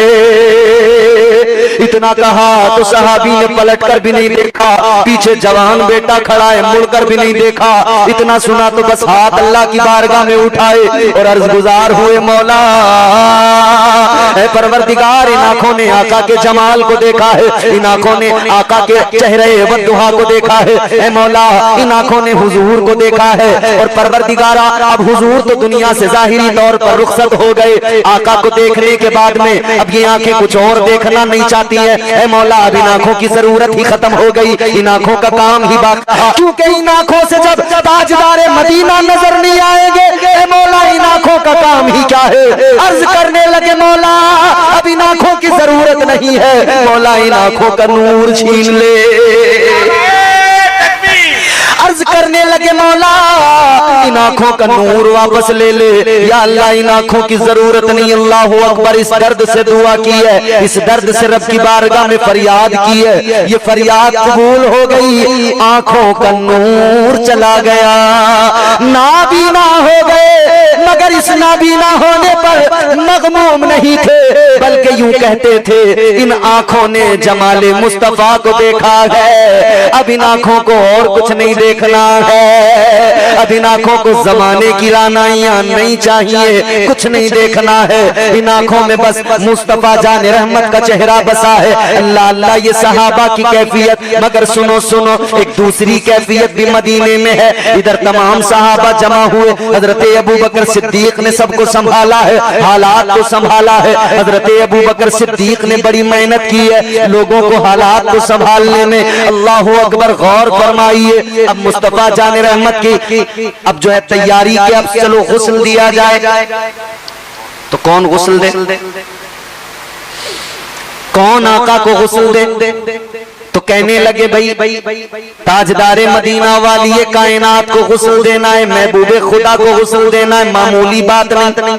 इतना कहा तो सहाबी ने पलट कर भी नहीं देखा, पीछे जवान बेटा खड़ा है, मुड़कर भी नहीं देखा। इतना सुना तो बस हाथ अल्लाह की बारगाह में उठाए और अर्ज गुजार हुए, मौला ऐ परवरदिगार, इन आंखों ने आका के जमाल को देखा है, इन आंखों ने आका के चेहरे वद्दुहा को देखा है, ऐ मौला इन आंखों ने हुजूर को देखा है। और परवरदिगारा अब हुजूर तो दुनिया से जाहिरी तौर पर रुखसत हो गए, आका को देखने के बाद में अब ये आंखें कुछ और देखना नहीं चाहती है। ऐ मौला अब इन आंखों की जरूरत ही खत्म हो गई, इन आंखों का काम ही बाकी, क्योंकि इन आंखों से जब ताजदारे मदीना नजर नहीं आएंगे, ऐ मौला इन आंखों का काम ही क्या है। अर्ज करने लगे मौला अब इन आंखों की जरूरत नहीं है, मौला इन आंखों का नूर छीन ले। अर्ज करने लगे मौला इन आंखों का नूर वापस ले ले, या अल्लाह इन आंखों की जरूरत नहीं। अल्लाह अकबर, इस दर्द से दुआ की है, इस दर्द से रब की बारगाह में फरियाद की है, ये फरियाद कबूल हो गई। आंखों का नूर चला गया, नाबीना हो गए, मगर इस नाबीना होने पर मगमूम नहीं थे, बल्कि यूं कहते थे इन आंखों ने जमाले मुस्तफा को देखा है, अब इन आंखों को और कुछ नहीं देखना है, अब इन आंखों को जमाने की रानाइयां नहीं चाहिए, कुछ नहीं देखना है, इन आंखों में बस मुस्तफा जान रहमत का चेहरा बसा है। अल्लाह अल्लाह, ये सहाबा की कैफियत। मगर सुनो सुनो, एक दूसरी कैफियत भी मदीने में है। इधर तमाम सहाबा जमा हुए, हजरत अबू बकर सिद्दीक ने सबको संभाला है, हालात को संभाला है। हजरत अबू बकर सिद्दीक ने बड़ी मेहनत की है लोगों को हालात को संभालने में। अल्लाह अकबर, गौर फरमाइए। अब मुस्तफा जान रहमत की अब जो है तैयारी के, अब चलो गुस्ल दिया जाए, तो कौन गुस्ल दे, कौन आका को गुस्ल दे? तो कहने लगे भाई ताजदारे मदीना वाली ये कायनात को गुस्ल देना है, महबूबे खुदा को गुस्ल देना है, मामूली बात नहीं।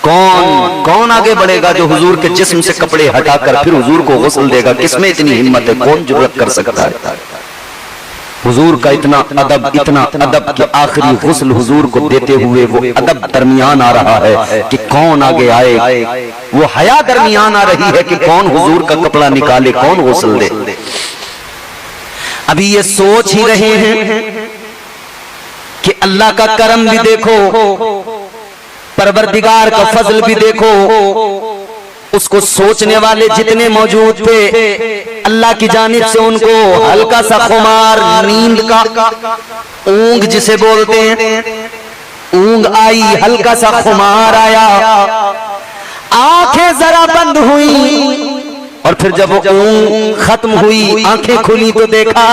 कौन कौन आगे बढ़ेगा जो हुजूर के जिस्म से कपड़े हटाकर फिर हुजूर को गुस्ल देगा? किसमें इतनी हिम्मत है? कौन जुर्रत कर सकता है? हुजूर का इतना अदब कि आखिरी गुस्ल हुजूर को देते हुए वो अदब दरमियान आ रहा है कि कौन आगे आए, वो हया दरमियान आ रही है कि कौन हुजूर का कपड़ा निकाले, कौन गुस्ल दे। अभी ये सोच ही रहे हैं कि अल्लाह का करम भी देखो, परवरदिगार का फजल भी देखो। उसको सोचने वाले जितने मौजूद थे, अल्लाह की जानिब से उनको हल्का सा खुमार, नींद का ऊंग जिसे बोलते हैं, ऊंग आई, हल्का सा खुमार आया, आंखें जरा बंद हुई और फिर जब वो ऊंग खत्म हुई, आंखें खुली तो देखा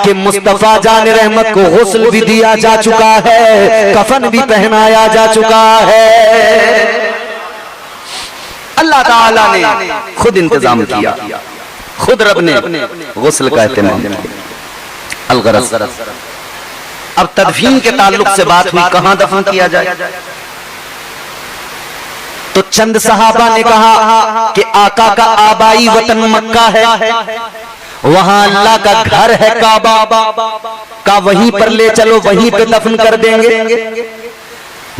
कि मुस्तफा जान रहमत को गुस्ल भी दिया जा चुका है, कफन भी पहनाया जा चुका है। अल्लाह ताला ने खुद इंतजाम किया, खुद रब ने गुस्ल का एहतमाम किया। अलगरज, अब तदफीन के ताल्लुक से बात हुई, कहां दफन किया जाए? तो चंद सहाबा ने कहा कि आका का आबाई वतन मक्का है, वहां अल्लाह का घर है काबा का, वहीं पर ले चलो, वहीं पे दफन कर देंगे।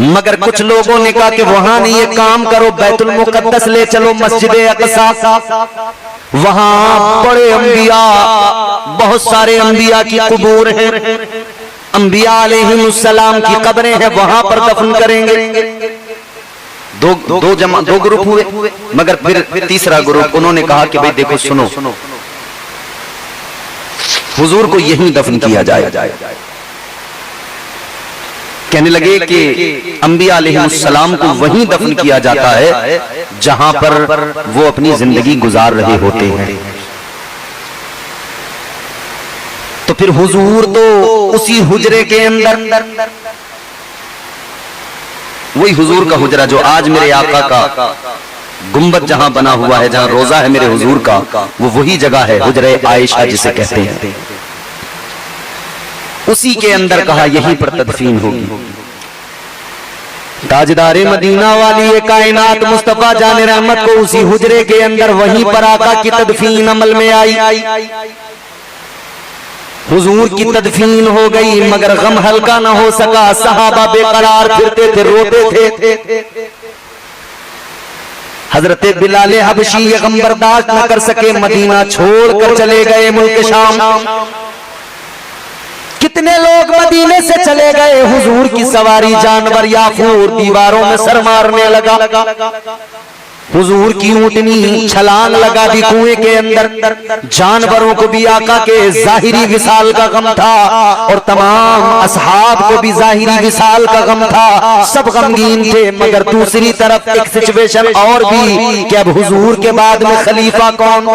मगर कुछ लोगों ने कहा कि वहां नहीं, ये काम करो, बैतुल मुकद्दस ले चलो, मस्जिद अक़सा, वहां बड़े अंबिया, बहुत सारे अंबिया की कुबूर हैं, अंबिया अलैहिमुस्सलाम की कब्रें हैं, वहां पर दफन करेंगे। दो ग्रुप हुए, मगर फिर तीसरा ग्रुप उन्होंने कहा कि भाई देखो सुनो, हुजूर को यहीं दफन किया जाए। कहने लगे कि अंबिया अलैहिमुस्सलाम को वहीं दफन किया जाता है जहां पर वो अपनी जिंदगी गुजार रहे होते हैं। तो फिर हुजूर तो उसी हुजरे के अंदर, वही हुजूर का हुजरा जो आज मेरे आका का गुंबद जहां बना हुआ है, जहां रोजा है मेरे हुजूर का, वो वही जगह है हुजरे आयशा जिसे कहते हैं। उसी के अंदर कहा यहीं पर तदफीन होगी। ताजदारे मदीना वाली कायनात मुस्तफा जाने रहमत को उसी हुजरे के अंदर वहीं पर आका की तदफीन अमल में आई। हुजूर की तदफीन हो गई, मगर गम हल्का न हो सका। सहाबा बेकरार फिरते थे, रोते थे। हजरत बिलाल हबशी ये गम बर्दाश्त न कर सके, मदीना छोड़कर चले गए मुल्क शाम। कितने लोग मदीने से चले गए। हुजूर की सवारी जानवर याफूर दीवारों में सर मारने लगा। हुजूर की ऊंटनी छलांग लगा दी कुएं के अंदर। जानवरों को भी आका के जाहिरी विसाल का गम था और तमाम असहाब को भी जाहिरी विसाल का गम था। सब गमगीन थे, मगर दूसरी तरफ एक सिचुएशन और भी कि अब हुजूर के बाद में खलीफा कौन,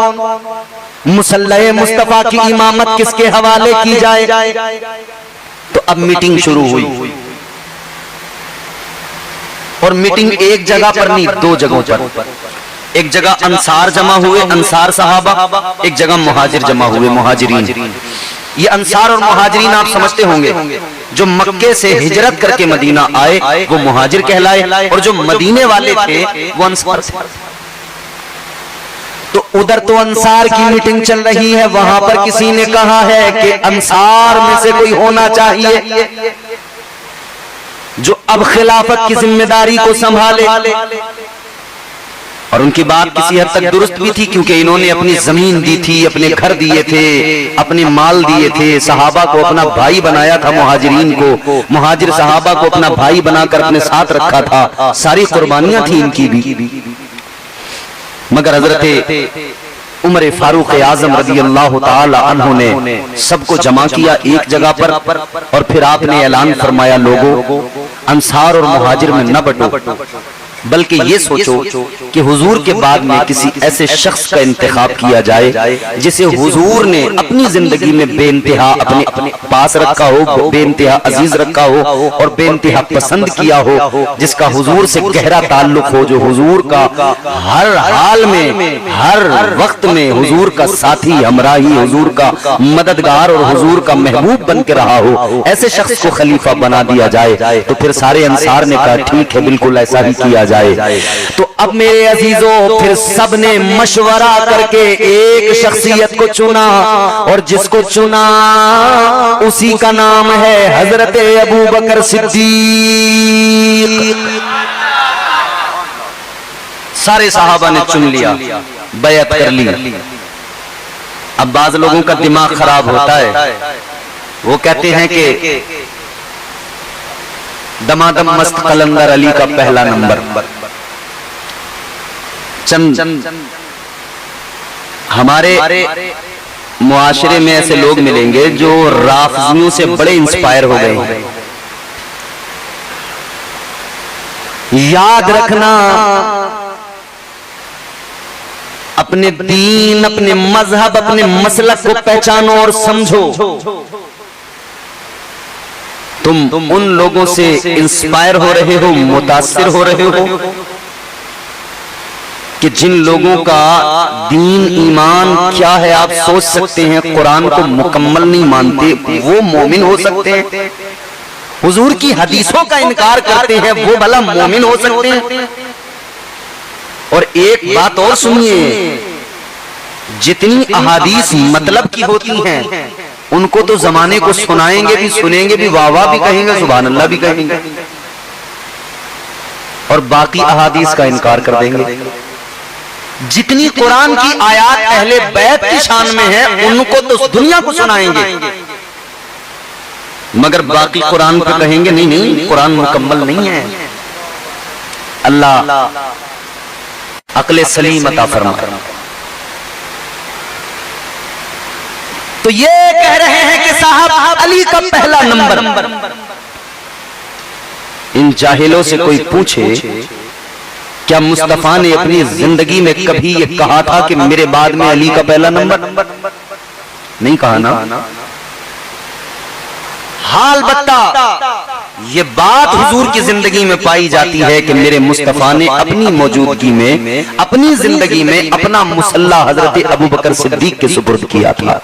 मुसल्ले मुस्तफा की इमामत किसके हवाले की जाए। तो अब मीटिंग शुरू हुई, और मीटिंग एक जगह पर नहीं, दो जगहों पर। एक जगह अंसार जमा हुए, अंसार सहाबा, एक जगह मुहाजिर जमा हुए, मुहाजिरीन। ये अंसार और मुहाजिरीन आप समझते होंगे, जो मक्के से हिजरत करके मदीना आए वो मुहाजिर कहलाए, और जो मदीने वाले थे वो अंसार थे। तो उधर तो अंसार की मीटिंग चल रही है, वहां पर किसी ने कहा है कि अंसार में से कोई होना चाहिए जो अब खिलाफत की जिम्मेदारी को संभाले। और उनकी बात किसी हद तक दुरुस्त भी थी, क्योंकि इन्होंने अपनी जमीन दी थी, अपने घर दिए थे, अपने माल दिए थे, सहाबा को अपना भाई बनाया था, मुहाजिरीन को, मुहाजिर सहाबा को अपना भाई बनाकर अपने साथ रखा था। सारी कुर्बानियां थी इनकी भी। मगर हजरत उमर फारूक आजम रजी अल्लाह ताला अन्हु ने सबको जमा किया एक जगह पर, और फिर आपने ऐलान फरमाया, लोगों अंसार और मुहाजिर में न बटो, बल्कि ये सोचो कि हुजूर के बाद में किसी ऐसे शख्स का इंतखाब किया जाए जिसे हुजूर ने अपनी जिंदगी में बेइंतहा अपने पास रखा हो, बेइंतहा अजीज रखा हो और बेइंतहा पसंद किया हो, जिसका हुजूर से गहरा ताल्लुक हो, जो हुजूर का हर हाल में, हर वक्त में हुजूर का साथी, हमराही, हुजूर का मददगार और हुजूर का महबूब बन के रहा हो। ऐसे शख्स को खलीफा बना दिया जाए। तो फिर सारे अंसार ने कहा ठीक है, बिल्कुल ऐसा ही किया जाए। तो अब मेरे अजीजों, फिर सब ने मशवरा करके एक शख्सियत को चुना, और जिसको चुना उसी का नाम है हजरत अबू बकर सिद्दीक। सारे सहाबा ने चुन लिया, बैअत कर ली। अब बाज लोगों का दिमाग खराब होता है, वो कहते हैं कि दमादम मस्त कलंदर अली का पहला नंबर। चंद हमारे मुआशरे में ऐसे लोग मिलेंगे जो राफिजियों से बड़े इंस्पायर हो गए हैं। याद रखना, अपने दीन, अपने मजहब, अपने मसलक को पहचानो और समझो। तुम उन लोगों से इंस्पायर हो रहे हो, मुतासिर हो रहे हो कि जिन लोगों का दीन ईमान क्या है आप सोच सकते हैं, कुरान को मुकम्मल नहीं मानते, वो मोमिन हो सकते हैं। हुजूर की हदीसों का इनकार करते हैं, वो भला मोमिन हो सकते हैं। और एक बात और सुनिए, जितनी अहादीस मतलब की होती हैं उनको तो जमाने को सुनाएंगे भी, सुनेंगे भी, वाह वाह भी कहेंगे, सुभान अल्लाह भी कहेंगे, और बाकी अहादीस का इनकार कर देंगे। जितनी कुरान की आयत अहले बैत की शान में है उनको तो दुनिया को सुनाएंगे, मगर बाकी कुरान पे कहेंगे नहीं नहीं, कुरान मुकम्मल नहीं है। अल्लाह अक्ल सलीम अता फरमाए। तो ये कह रहे हैं कि साहब अली का पहला नंबर। इन जाहिलों से कोई पूछे क्या मुस्तफा ने अपनी जिंदगी में कभी ये कहा था कि मेरे बाद में अली का पहला नंबर? नहीं कहा ना। हाल बत्ता ये बात हुजूर की जिंदगी में पाई जाती है कि मेरे मुस्तफा ने अपनी मौजूदगी में, अपनी जिंदगी में अपना मुसल्ला हजरत अबू बकर सिद्दीक के सुपुर्द किया था।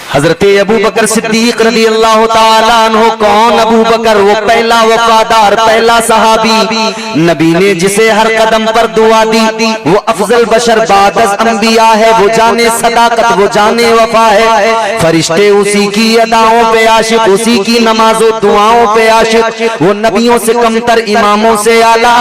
हजरत अबू बकर सिद्दीक रज़ी अल्लाह ताला अन्हु कौन? अबू बकर वो पहला वफादार, पहला सहाबी, नबी ने जिसे हर कदम पर दुआ दी। वो अफजल बशर बादस अंबिया है, वो जाने सदाकत, वो जाने वफा है। फरिश्ते उसी की अदाओं पे आशिक, उसी की नमाजों दुआओं पे आशिक। वो नबियों से कमतर, इमामों से आला,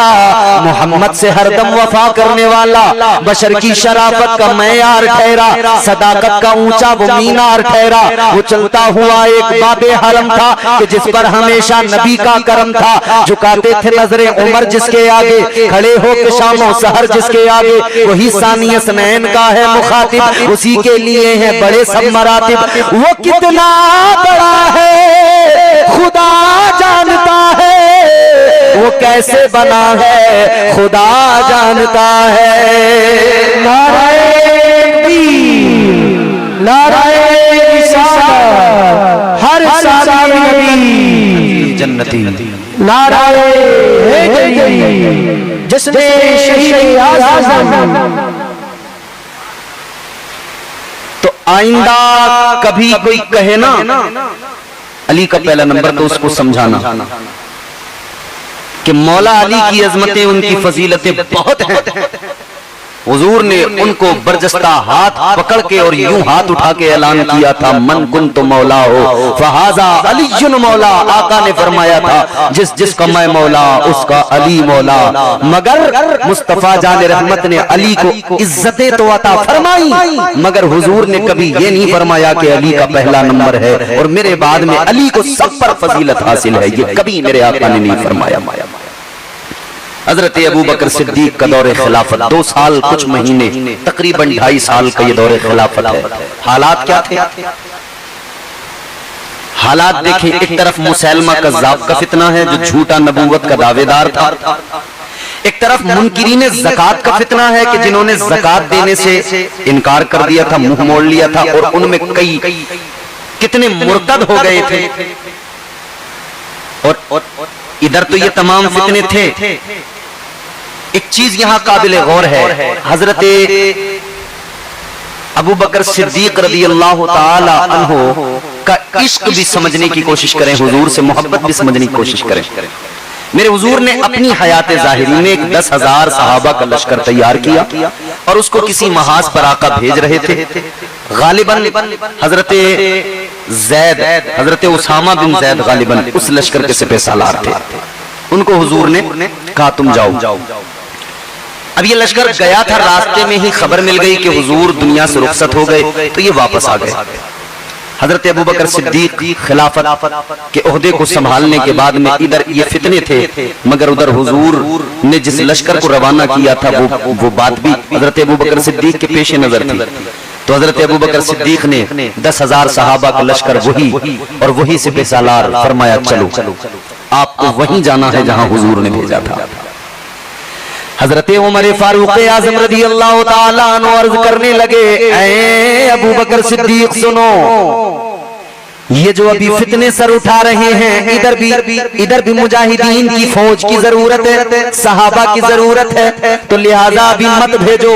मोहम्मद से हरदम वफा करने वाला, बशर की शराफत का मैयार ठहरा, सदाकत का ऊंचा वो मीनार ठहरा। वो चलता हुआ एक बाबे हरम था कि जिस पर हमेशा नबी का करम था। झुकाते थे नजरें उमर जिसके आगे, खड़े हो के शामों सहर जिसके आगे। वही सानिय सनैन का है मुखातिब, उसी के लिए है बड़े सब मरातिब। वो कितना बड़ा है खुदा जानता है, वो कैसे बना है खुदा जानता है। नाराए नाराए हर सारी नबी जन्नती, नाराए जिसने शहीद आज़म। तो आइंदा कभी कोई कहे ना अली का पहला नंबर, तो उसको समझाना कि मौला अली की अजमतें, उनकी फजीलतें बहुत हैं। हुजूर ने उनको बरजस्ता हाथ पकड़ के और यूं हाथ उठा के ऐलान किया था, मन कुन तो मौला हो फहाजा अलीयुन मौला। आका ने फरमाया था जिस जिसका मैं मौला उसका अली मौला। मगर मुस्तफा जान रहमत ने अली को इज्जतें तो अता फरमाई, मगर हुजूर ने कभी ये नहीं फरमाया कि अली का पहला नंबर है और मेरे बाद में अली को सब पर फजीलत हासिल है। ये कभी मेरे आका ने नहीं फरमाया। हजरत अबू बकर सिद्दीक का दौरे खिलाफत 2 साल कुछ महीने, तकरीबन 2.5 साल का ये दौरे खिलाफत है। हालात क्या थे? हालात देखें, एक तरफ मुसैलमा कज़्ज़ाब का फितना है जो झूठा नबूवत का दावेदार था। एक तरफ मुनकिरीन ज़कात का फितना है कि जिन्होंने ज़कात देने से इनकार कर दिया था, मुंह मोड़ लिया था, और उनमें कई कितने मुर्तद हो गए थे। और इधर तो ये तमाम फितने थे। एक चीज यहां काबिल गौर है, हजरत अबू बकर सिद्दीक रज़ी अल्लाह ताला अन्हु का इश्क भी समझने की कोशिश करें, हुजूर से मोहब्बत भी समझने की कोशिश करें। मेरे हुजूर ने अपनी हयात ज़ाहिरी में एक 10,000 सहाबा का लश्कर तैयार किया और उसको किसी महाज पर आका भेज रहे थे। गालिबन हजरत जैद, हजरत उसामा बिन जैद गालिबन उस लश्कर के सिपहसालार थे। उनको हुजूर ने कहा तुम जाओ। अब ये लश्कर गया था, रास्ते में ही खबर मिल गई कि हुजूर दुनिया से रुखसत हो गए, तो ये वापस आ गए। हजरत अबू बकर सिद्दीक खिलाफत के ओहदे को संभालने के बाद में इधर ये फितने थे, मगर उधर हुजूर ने जिस लश्कर को रवाना किया था वो बात भी हजरत अबू बकर सिद्दीक के पेश नजर थी। तो हजरत अबू बकर सिद्दीक ने 10,000 सहाबा का लश्कर वही सिपहसालार फरमाया चलो आपको वहीं जाना है जहां हुजूर ने भेजा था। हजरत उमर फारूक आजम रज़ी अल्लाह ताला अन्हु अर्ज करने लगे, ऐ अबू बकर सिद्दीक सुनो, ये जो अभी फितने सर उठा रहे हैं, इधर भी मुजाहिदीन की फौज की जरूरत है, सहाबा की जरूरत है, तो लिहाजा अभी मत भेजो।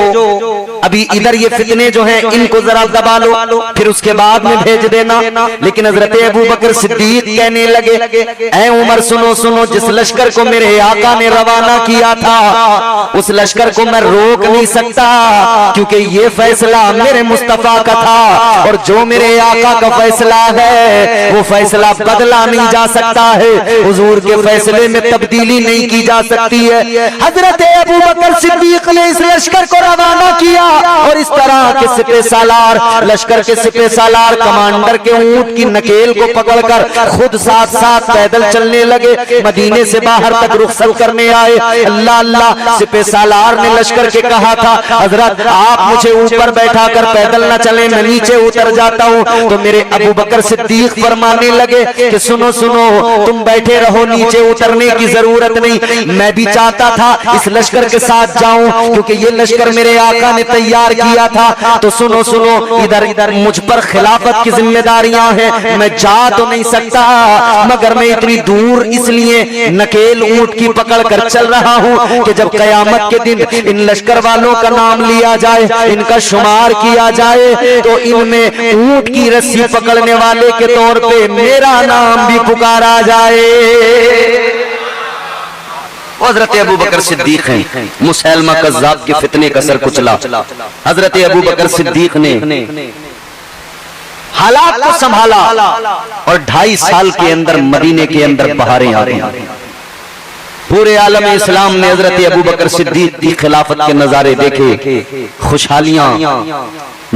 अभी इधर ये फितने जो हैं इनको जरा दबा लो, फिर उसके बाद में भेज देना। लेकिन हजरत अबू बकर सिद्दीक कहने लगे, ऐ उमर सुनो सुनो, जिस लश्कर को मेरे आका ने रवाना किया था उस लश्कर को मैं रोक नहीं सकता, क्योंकि ये फैसला मेरे मुस्तफा का था और जो मेरे आका का फैसला है है वो फैसला बदला नहीं जा सकता है, हुजूर के फैसले में तब्दीली नहीं की जा सकती है। हजरत अबू बकर सिद्दीक ने इस लश्कर को रवाना किया और इस तरह के सिपह सालार, लश्कर के सिपह सालार कमांडर के ऊंट की नकेल को पकड़कर खुद साथ साथ पैदल चलने लगे, मदीने से बाहर तक रुखसत करने आए। अल्लाह अल्लाह, सिपह सालार ने लश्कर के कहा था, हजरत आप मुझे ऊपर बैठा कर पैदल न चले, मैं नीचे उतर जाता हूँ। तो मेरे अबू बकर सिद्दीक फरमाने लगे कि सुनो सुनो, तुम बैठे रहो, नीचे उतरने की जरूरत नहीं, मैं भी चाहता था इस लश्कर के साथ जाऊं क्योंकि ये लश्कर मेरे आका ने तैयार किया था। तो सुनो सुनो, इधर इधर मुझ पर खिलाफत की जिम्मेदारियां हैं, मैं जा तो नहीं सकता, मगर मैं इतनी दूर इसलिए नकेल ऊंट की पकड़ कर चल रहा हूं कि जब कयामत के दिन इन लश्कर वालों का नाम लिया जाए, इनका शुमार किया जाए, तो इनमें ऊंट की रस्सी पकड़ने वाले के तौर पे मेरा नाम भी पुकारा जाए। हजरत अबू बकर सिद्दीक हैं, मुसैलमा कज़्ज़ाब के फितने का सर कुचला। हजरत अबू बकर सिद्दीक ने हालात को संभाला और 2.5 साल के अंदर मदीने के अंदर बहारें आ गई। पूरे आलम इस्लाम ने हजरत अबू बकर सिद्दीक की खिलाफत के नजारे देखे, खुशहालियां,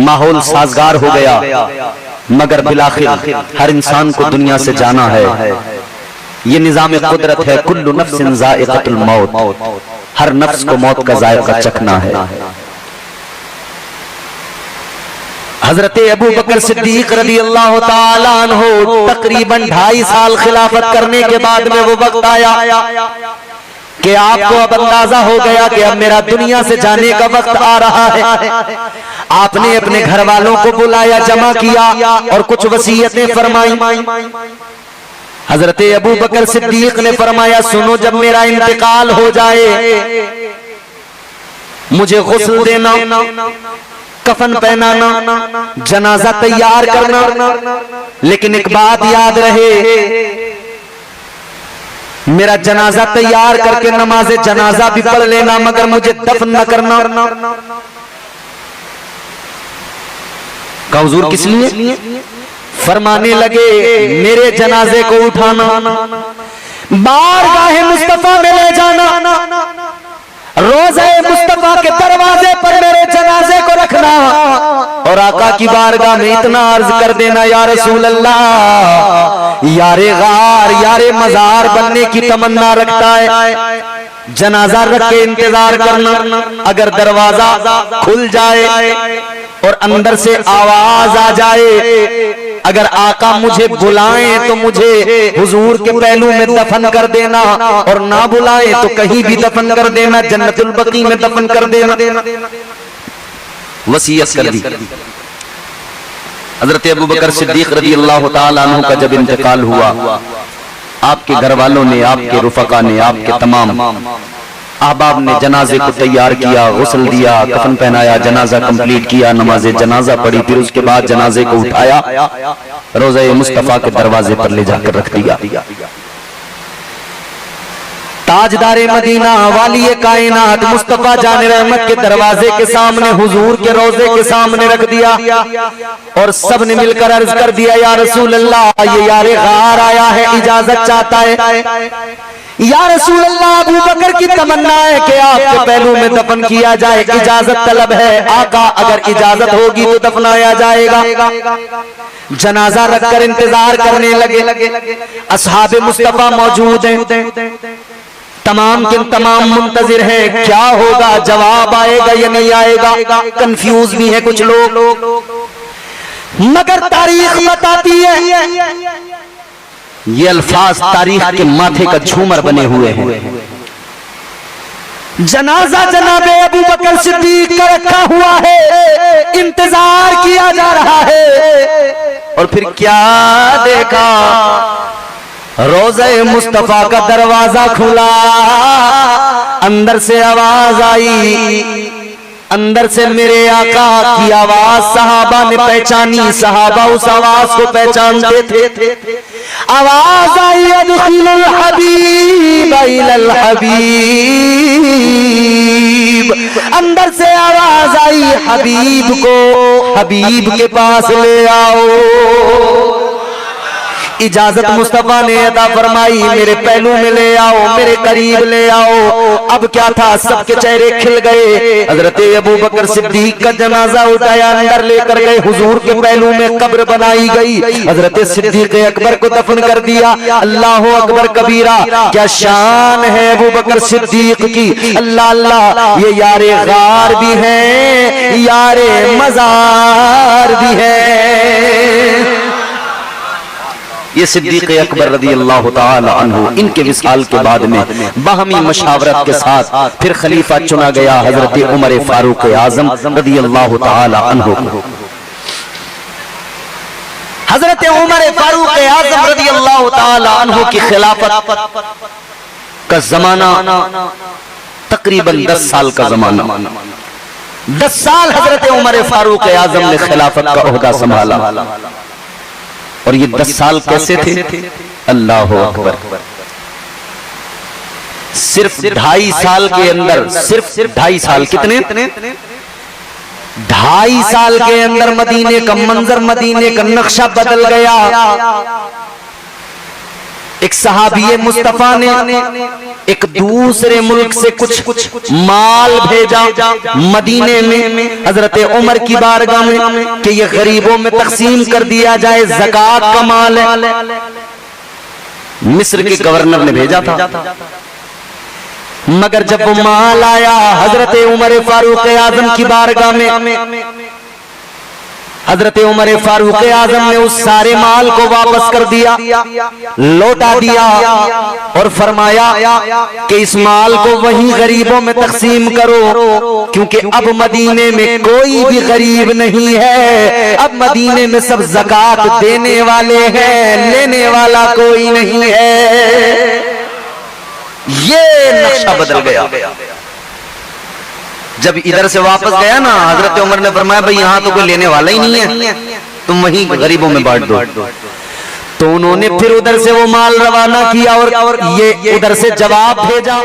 माहौल साजगार हो गया। मगर बिलाखिर हर इंसान को दुनिया से जाना है, ये निजाम कुदरत है। कुल्लु नफ्सिन ज़ाइक़तुल मौत, हर नफ्स को मौत का जायका चखना है। हजरत अबू बकर सिद्दीक रज़ी अल्लाह ताला अन्हु तकरीबन 2.5 साल खिलाफत करने के बाद में वो वक्त आया कि आपको अब अंदाजा हो गया कि अब मेरा दुनिया से जाने का वक्त आ रहा है। आपने अपने घर वालों को बुलाया, जमा किया और कुछ वसीयतें फरमाई। हजरत अबू बकर सिद्दीक ने फरमाया, सुनो, जब मेरा इंतकाल हो जाए मुझे गुस्ल देना, कफन पहनाना, जनाजा तैयार करना, लेकिन एक बात याद रहे, मेरा जनाजा तैयार करके नमाज जनाजा भी पढ़ लेना, मगर मुझे दफन न करना। का हुजूर किस लिए? फरमाने लगे, मेरे जनाजे को उठाना, बारगाह मुस्तफा में ले जाना, रोज़े मुस्तफा के दरवाजे पर मेरे जनाजे को रखना और आका की बारगाह में इतना अर्ज कर देना, या रसूल अल्लाह, यारे गार, यारे मजार बनने की तमन्ना रखता है, जनाजा रख के इंतजार करना। अगर दरवाजा खुल जाए और अंदर से आवाज आ जाए, अगर आका मुझे बुलाएं तो मुझे हुजूर के पहलू में दफन कर देना, और ना बुलाएं तो कहीं भी दफन कर देना, जन्नतुल बकी में दफन कर देना। वसीयत कर दी। हजरत अबू बकर सिद्दीक रज़ी अल्लाह ताला अन्हु का जब इंतकाल हुआ, आपके घर वालों ने, आपके रुफका ने, आपके तमाम अहबाब ने जनाजे को तैयार किया, गुस्ल दिया, कफन पहनाया, जनाजा कंप्लीट किया, नमाज जनाजा पढ़ी, फिर उसके बाद जनाजे को उठाया, रोज़े मुस्तफा के दरवाजे पर ले जाकर रख दिया। ताजदारे मदीना, वाली कायनात मुस्तफा जान रहमत के दरवाजे के सामने, हुजूर के रोजे के सामने रख दिया और सब ने मिलकर अर्ज कर दिया, या रसूल अल्लाह, ये यारे गार आया है, इजाजत चाहता है। या रसूल अल्लाह, अबू बकर की तमन्ना है कि आपके पहलू में दफन किया जाए, इजाजत तलब है। आका, अगर इजाजत होगी तो दफनाया जाएगा। जनाजा रखकर इंतजार करने लगे। असहाबे मुस्तफा मौजूद हैं, तमाम के तमाम मुंतजिर हैं, क्या होगा, जवाब आएगा या नहीं आएगा, कंफ्यूज भी है कुछ लोग। मगर तारीख बताती है, ये अल्फाज तारीख के माथे का झूमर बने हुए हैं। जनाजा जनाबे अबू बकर सिद्दीक का रखा हुआ है, इंतजार किया जा रहा है, और फिर क्या देखा, रोज़े मुस्तफा का दरवाजा खुला, अंदर से आवाज आई, अंदर से मेरे आका की आवाज सहाबा ने पहचानी। सहाबा उस आवाज को पहचानते थे। आवाज आई, अदखिलुल हबीब इलल हबीब। अंदर से आवाज आई, हबीब को हबीब के पास ले आओ। इजाजत मुस्तफा ने अदा फरमाई, मेरे पहलू में ले आओ, मेरे करीब ले आओ। अब क्या था, सबके चेहरे खिल गए। हजरत अबू बकर सिद्दीक का जनाजा उठाया, अंदर लेकर गए, हुजूर के पहलू में कब्र बनाई गई। हजरत सिद्दीक अकबर को दफन कर दिया। अल्लाह अकबर कबीरा, क्या शान है अबू बकर सिद्दीक की। अल्लाह अल्लाह, ये यारे गार भी हैं, यारे मजार भी हैं। ये सिद्दीक अकबर रदी अल्लाह ताला अन्हु, इनके विसाल के बाद में बाहमी मशावरत के साथ फिर खलीफा चुना गया हजरत उमर फारूक आजम रदी अल्लाह ताला अन्हु। हजरत उमर फारूक आजम रदी अल्लाह ताला अन्हु की खिलाफत का जमाना तकरीबन 10 साल का जमाना। 10 साल हजरत उमर फारूक आजम ने खिलाफत का ओहदा संभाला। और ये 10 साल कैसे थे? अल्लाह अकबर। सिर्फ 2.5 साल के अंदर, सिर्फ 2.5 साल, कितने? 2.5 साल के अंदर मदीने का मंजर, मदीने का नक्शा बदल गया। एक सहाबी मुस्तफा ने एक दूसरे मुल्क से कुछ माल भेजा मदीने में हजरत उमर की बारगाह में कि ये गरीबों में तकसीम कर दिया जाए, ज़कात का माल है। मिस्र के गवर्नर ने भेजा था, मगर जब वो माल आया हजरत उमर फारूक आजम की बारगाह में, हजरत उमर फारूक आजम ने उस सारे माल को वापस कर दिया, लौटा दिया और फरमाया कि इस माल को वहीं गरीबों में तकसीम करो, क्योंकि अब मदीने में कोई भी गरीब नहीं है। अब मदीने में सब ज़कात देने वाले हैं, लेने वाला कोई नहीं है। ये नक्शा बदल गया। जब इधर से वापस गया ना, हजरत उमर ने फरमाया भाई यहाँ तो कोई लेने वाला ही नहीं है, तुम वहीं गरीबों में बांट दो। तो उन्होंने फिर उधर से वो माल रवाना किया और ये उधर से जवाब भेजा।